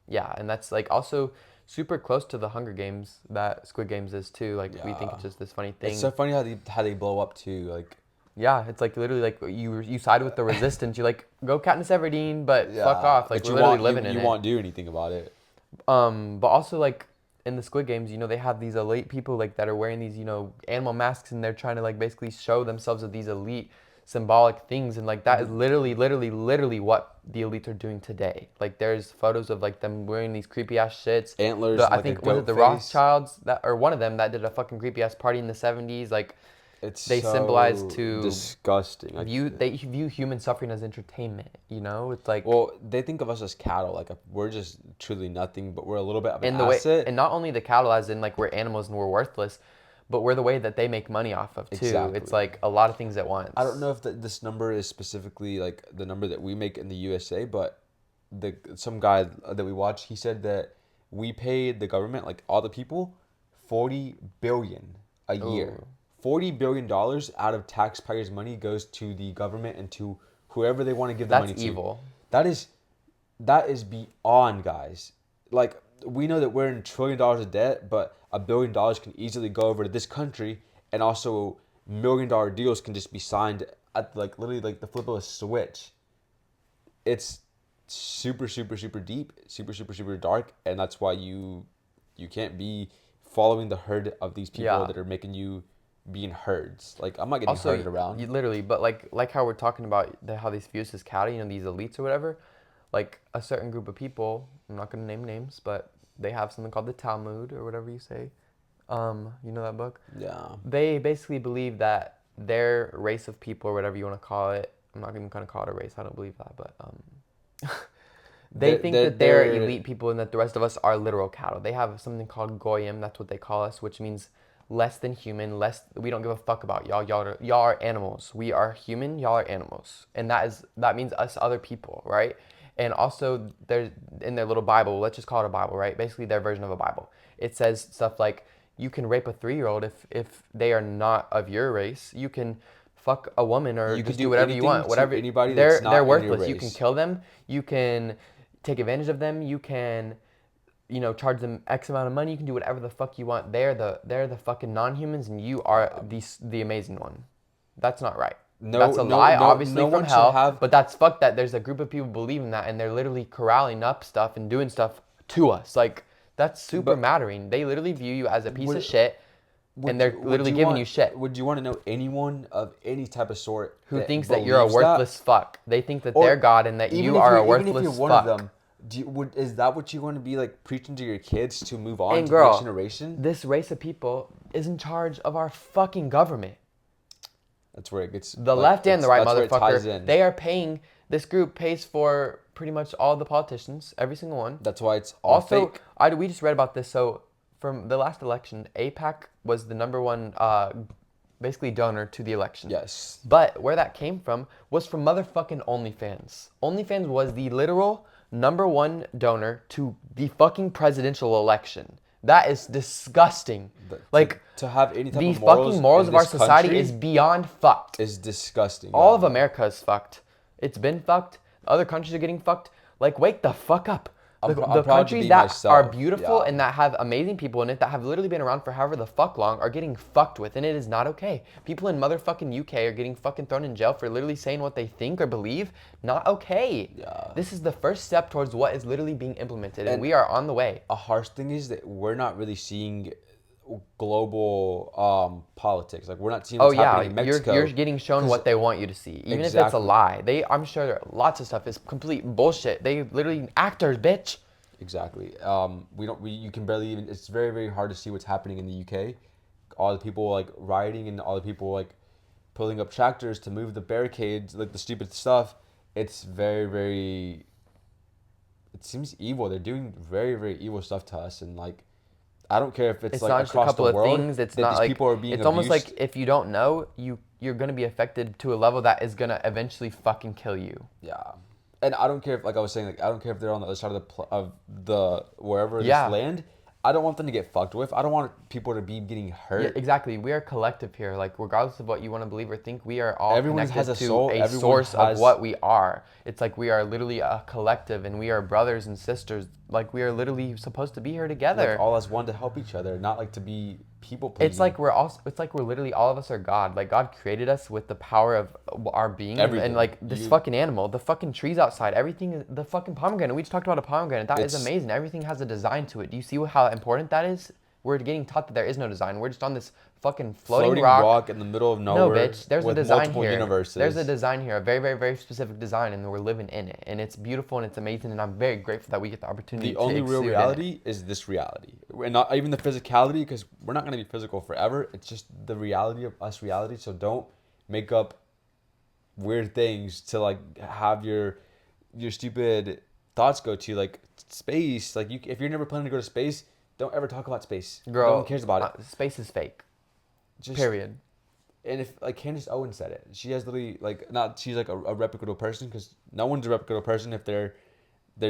Yeah, and that's like also super close to the Hunger Games that Squid Games is too. Like we think Yeah. it's just this funny thing. It's so funny how they blow up too. Like Yeah, it's like literally like you side with the resistance. You're like, go Katniss Everdeen, but fuck off. Like but we're you literally won't, living you, in you it. won't do anything about it. But also like in the Squid Games, they have these elite people like that are wearing these, animal masks, and they're trying to like basically show themselves as these elite symbolic things, and like that is literally what the elites are doing today. Like there's photos of like them wearing these creepy ass shits. Antlers, I like a think was goat it the face. Rothschilds that, or one of them that did a fucking creepy ass party in the 70s. Like It's they so symbolize to disgusting. Like, they view human suffering as entertainment. You know, it's like well, they think of us as cattle. Like we're just truly nothing, but we're a little bit of an in the way, asset. and not only the cattle as in like we're animals and we're worthless, but we're the way that they make money off of too. Exactly. It's like a lot of things at once. I don't know if this number is specifically like the number that we make in the USA, but some guy that we watched, he said that we paid the government, like all the people, 40 billion a year. Ooh. $40 billion out of taxpayers' money goes to the government and to whoever they want to give the money to. That's evil. That is beyond, guys. Like, we know that we're in $1 trillion of debt, but $1 billion can easily go over to this country, and also $1 million deals can just be signed at like literally like the flip of a switch. It's super deep, super dark, and that's why you can't be following the herd of these people that are making you be in herds. Like, I'm not getting herded around. Literally, but like how we're talking about how these views as cattle, you know, these elites or whatever, like a certain group of people, I'm not gonna name names, but they have something called the Talmud or whatever you say. You know that book? Yeah. They basically believe that their race of people or whatever you want to call it, I'm not even gonna call it a race, I don't believe that, but they think that they're elite people and that the rest of us are literal cattle. They have something called goyim, that's what they call us, which means less than human, we don't give a fuck about y'all. Y'all are animals. We are human, y'all are animals. And that means us other people, right? And also there's in their little Bible, let's just call it a Bible, right? Basically their version of a Bible. It says stuff like you can rape a 3-year-old if they are not of your race. You can fuck a woman or you just do whatever you want. Whatever anybody they're worthless. You can kill them. You can take advantage of them. You can, you know, charge them X amount of money. You can do whatever the fuck you want. They're the fucking non-humans, and you are the amazing one. That's not right. That's a lie, obviously from hell. But that's fucked that there's a group of people believing that, and they're literally corralling up stuff and doing stuff to us. Like, that's super mattering. They literally view you as a piece of shit, and they're literally giving you shit. Would you want to know anyone of any type of sort who thinks that you're a worthless fuck? They think that they're God and that you are a worthless fuck. Even if you're one of them, is that what you want to be like preaching to your kids to move on to the next generation? This race of people is in charge of our fucking government. That's where it gets the left and the right, motherfucker. They are paying. This group pays for pretty much all the politicians, every single one. That's why it's all fake. We just read about this. So from the last election, AIPAC was the number one, basically donor to the election. Yes. But where that came from was from motherfucking OnlyFans. OnlyFans was the literal number one donor to the fucking presidential election. That is disgusting. Like, to have any type the of morals fucking morals of our society is beyond fucked. Is disgusting. All of America is fucked. It's been fucked. Other countries are getting fucked. Like, wake the fuck up. The countries that are beautiful and that have amazing people in it, that have literally been around for however the fuck long, are getting fucked with, and it is not okay. People in motherfucking UK are getting fucking thrown in jail for literally saying what they think or believe. Not okay. Yeah. This is the first step towards what is literally being implemented, and we are on the way. A harsh thing is that we're not really seeing global politics. Like, we're not seeing what's happening in Mexico. You're getting shown what they want you to see, even if it's a lie. I'm sure lots of stuff is complete bullshit. They literally actors, bitch. Exactly. You can barely even. It's very hard to see what's happening in the UK. All the people like rioting and all the people like pulling up tractors to move the barricades, like the stupid stuff. It's very. It seems evil. They're doing very evil stuff to us, and like, I don't care if it's like not just across a couple the world. Of things. It's not like people are being it's abused. Almost like if you don't know, you're gonna be affected to a level that is gonna eventually fucking kill you. Yeah, and I don't care if, like I was saying, like I don't care if they're on the other side of the wherever this land. I don't want them to get fucked with. I don't want people to be getting hurt. Yeah, exactly. We are collective here. Like, regardless of what you want to believe or think, we are all Everyone connected has a to soul. a source of what we are. It's like we are literally a collective, and we are brothers and sisters. Like, we are literally supposed to be here together. Like, all as one to help each other, not like to be people pleasing. It's like we're literally all of us are God. Like, God created us with the power of our being. Everything. And like this fucking animal, the fucking trees outside, everything, the fucking pomegranate. We just talked about a pomegranate. That is amazing. Everything has a design to it. Do you see how important that is? we're getting taught that there is no design. We're just on this fucking floating rock. rock in the middle of No, nowhere bitch. There's a with design multiple here. universes. There's a design here, a very, very, very specific design, and we're living in it. And it's beautiful and it's amazing. And I'm very grateful that we get the opportunity The to only real exude in it. reality is this reality, and not even the physicality, because we're not going to be physical forever. It's just the reality of us reality. So don't make up weird things to like have your stupid thoughts go to, like space. Like if you're never planning to go to space, don't ever talk about space. Girl, no one cares about it. Space is fake. Just, Period. And if like Candace Owens said it, she has literally like not she's like a reputable person, because no one's a reputable person if they're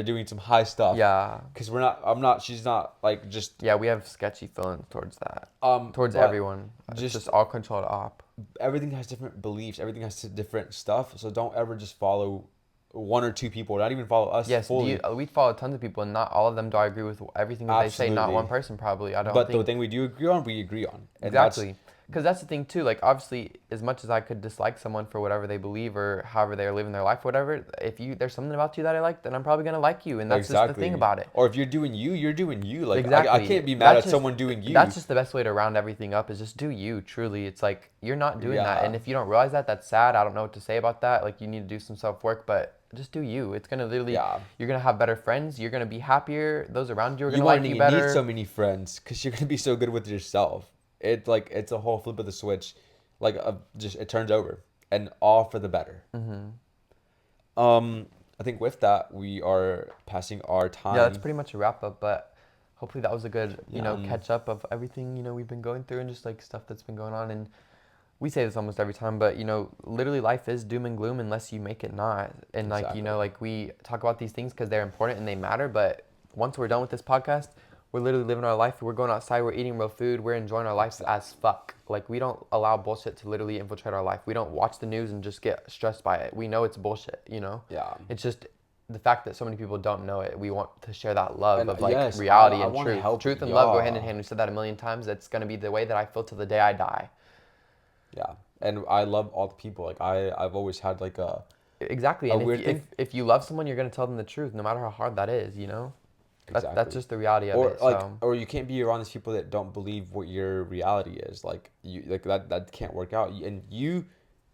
doing some high stuff. Yeah. Because we're not. I'm not. She's not like just. Yeah, we have sketchy feelings towards that. Towards but everyone. Just all controlled op. Everything has different beliefs. Everything has different stuff. So don't ever just follow one or two people. Not even follow us. Yes, fully. we follow tons of people, and not all of them do I agree with everything that they say. Not Absolutely. one person probably. I don't. But think. the thing we do agree on, we agree on. And Exactly. Because that's the thing too. Like obviously, as much as I could dislike someone for whatever they believe or however they are living their life, whatever. If there's something about you that I like, then I'm probably gonna like you, and that's just the thing about it. Or if you're doing you, you're doing you. Like Exactly. I can't be mad at someone doing you. That's just the best way to round everything up. Is just do you. Truly, it's like you're not doing that, Yeah. and if you don't realize that, that's sad. I don't know what to say about that. Like you need to do some self work, but just do you. It's gonna literally. Yeah. You're gonna have better friends. You're gonna be happier. Those around you are You gonna won't like you even better. need so many friends, because you're gonna be so good with yourself. It's a whole flip of the switch, like just it turns over, and all for the better. I think with that we are passing our time. Yeah, that's pretty much a wrap up. But hopefully that was a good catch up of everything we've been going through and just like stuff that's been going on. And we say this almost every time, but literally life is doom and gloom unless you make it not. And like Exactly. like we talk about these things because they're important and they matter. But once we're done with this podcast, we're literally living our life. We're going outside. We're eating real food. We're enjoying our lives as fuck. Like we don't allow bullshit to literally infiltrate our life. We don't watch the news and just get stressed by it. We know it's bullshit. Yeah. It's just the fact that so many people don't know it. We want to share that love And of like yes, reality I and wanna truth. help, Truth and love go hand in yeah. hand. We said that a million times. That's gonna be the way that I feel till the day I die. Yeah, and I love all the people. Like I've always had like a Exactly. A And weird thing. if you love someone, you're gonna tell them the truth, no matter how hard that is. That's Exactly. just the reality of or it. like So. or you can't be around these people that don't believe what your reality is. Like that can't work out. And you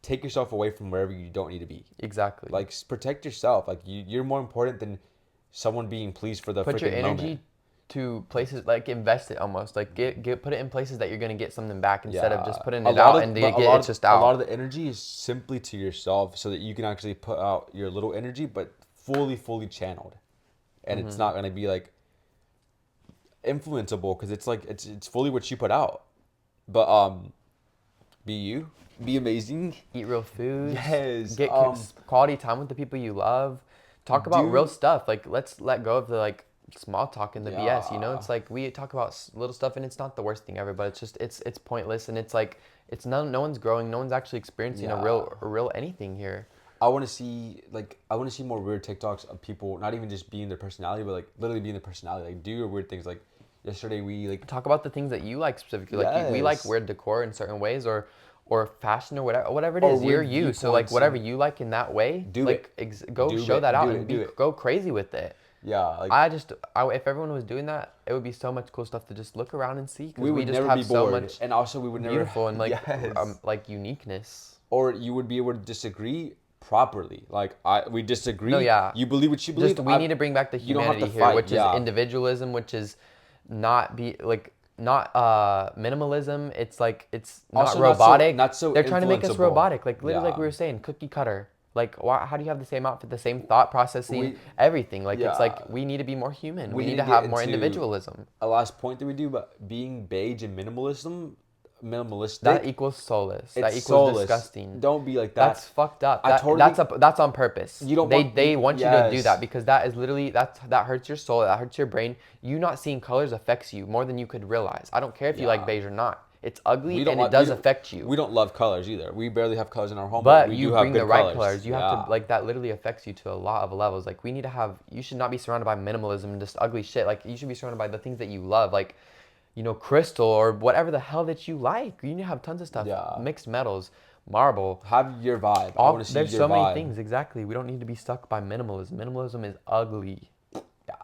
take yourself away from wherever you don't need to be. Exactly. Like protect yourself. Like you're more important than someone being pleased for the Put your freaking energy moment. to places, like invest it almost, like put it in places that you're gonna get something back instead of just putting A it lot out of- and but it's just out. A lot of the energy is simply to yourself, so that you can actually put out your little energy, but fully channeled, and it's not gonna be like influenceable, because it's like it's fully what you put out. But be you, be amazing. Eat real food. Yes, Get quality time with the people you love. Talk about do- real stuff. Like let's let go of the like small talk and the BS. Yeah. It's like we talk about little stuff and it's not the worst thing ever, but it's just it's pointless and it's like it's no one's growing. No one's actually experiencing a real anything here. I want to see more weird TikToks of people not even just being their personality, but like literally being their personality. Like do your weird things. Like yesterday we like Talk about the things that you like specifically. Like we like Yes. weird decor in certain ways or fashion or whatever it Or is. You're weird you. So like viewpoints whatever and- you like in that way, Do like go Do show it. that out Do and it. go crazy with it. yeah. Like If everyone was doing that, it would be so much cool stuff to just look around and see. Because we would just never have be so bored, much and also we would never beautiful and like Yes. like uniqueness. Or you would be able to disagree properly. Like we disagree. No, yeah. You believe what you believe. Just we need to bring back the you don't have humanity to here, fight, which yeah. is individualism, which is not minimalism. It's like it's not Also robotic. not so They're trying to make us influenceable. robotic. Like literally, like Yeah. we were saying, cookie cutter. Like how do you have the same outfit, the same thought processing, everything? Like it's yeah. like we need to be more human. We need to get have more into individualism. A last point that we do, but being beige and minimalistic. That equals soulless. That it's equals soulless. disgusting. Don't be like that. That's fucked up. I totally- That's on purpose. You don't they want- they want you to do yes. that because that is literally that hurts your soul. That hurts your brain. You not seeing colors affects you more than you could realize. I don't care if you like Yeah. beige or not. It's ugly We don't and it like- does we don't- affect you. We don't love colors either. We barely have colors in our home, But we you do have bring good the right colors. colors. You have Yeah. to like that. Literally affects you to a lot of levels. Like we need to have. You should not be surrounded by minimalism and just ugly shit. Like you should be surrounded by the things that you love. Like crystal or whatever the hell that you like. You need to have tons of stuff. Yeah. Mixed metals, marble. Have your vibe. I want to see There's your so vibe. many things. Exactly. We don't need to be stuck by minimalism. Minimalism is ugly. Yeah.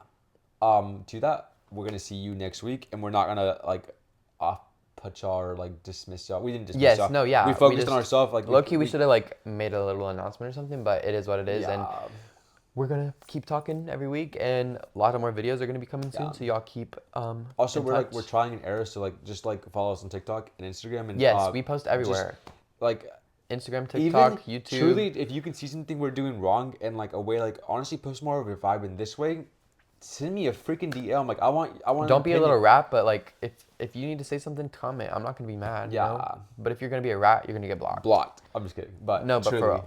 To that, we're gonna see you next week, and we're not gonna like off put y'all or like dismiss y'all. We didn't dismiss Yes, y'all. no, yeah. We focused on ourselves. Like Low key, we should have like made a little announcement or something, but it is what it is, yeah. and we're gonna keep talking every week, and a lot of more videos are gonna be coming soon. Yeah. So y'all keep Also, in we're touch. we're trying and error, so like just like follow us on TikTok and Instagram, and Yes, we post just everywhere. like Instagram, even TikTok, YouTube. truly, if you can see something we're doing wrong in like a way, like honestly, post more of your vibe in this way. Send me a freaking DM. Like I want. Don't be a little rat, but like if you need to say something, comment. I'm not gonna be mad. Yeah. You know? But if you're gonna be a rat, you're gonna get blocked. Blocked. I'm just kidding. But No, but for truly,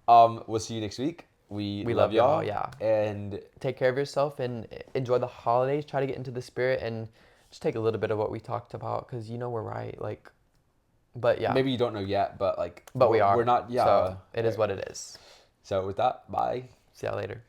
real. we'll see you next week. We love y'all, yeah. And Take care of yourself and enjoy the holidays. Try to get into the spirit and just take a little bit of what we talked about because we're right. Like, but yeah. maybe you don't know yet, but like, But we are. We're not. Yeah. So it is what it is. So with that, bye. See y'all later.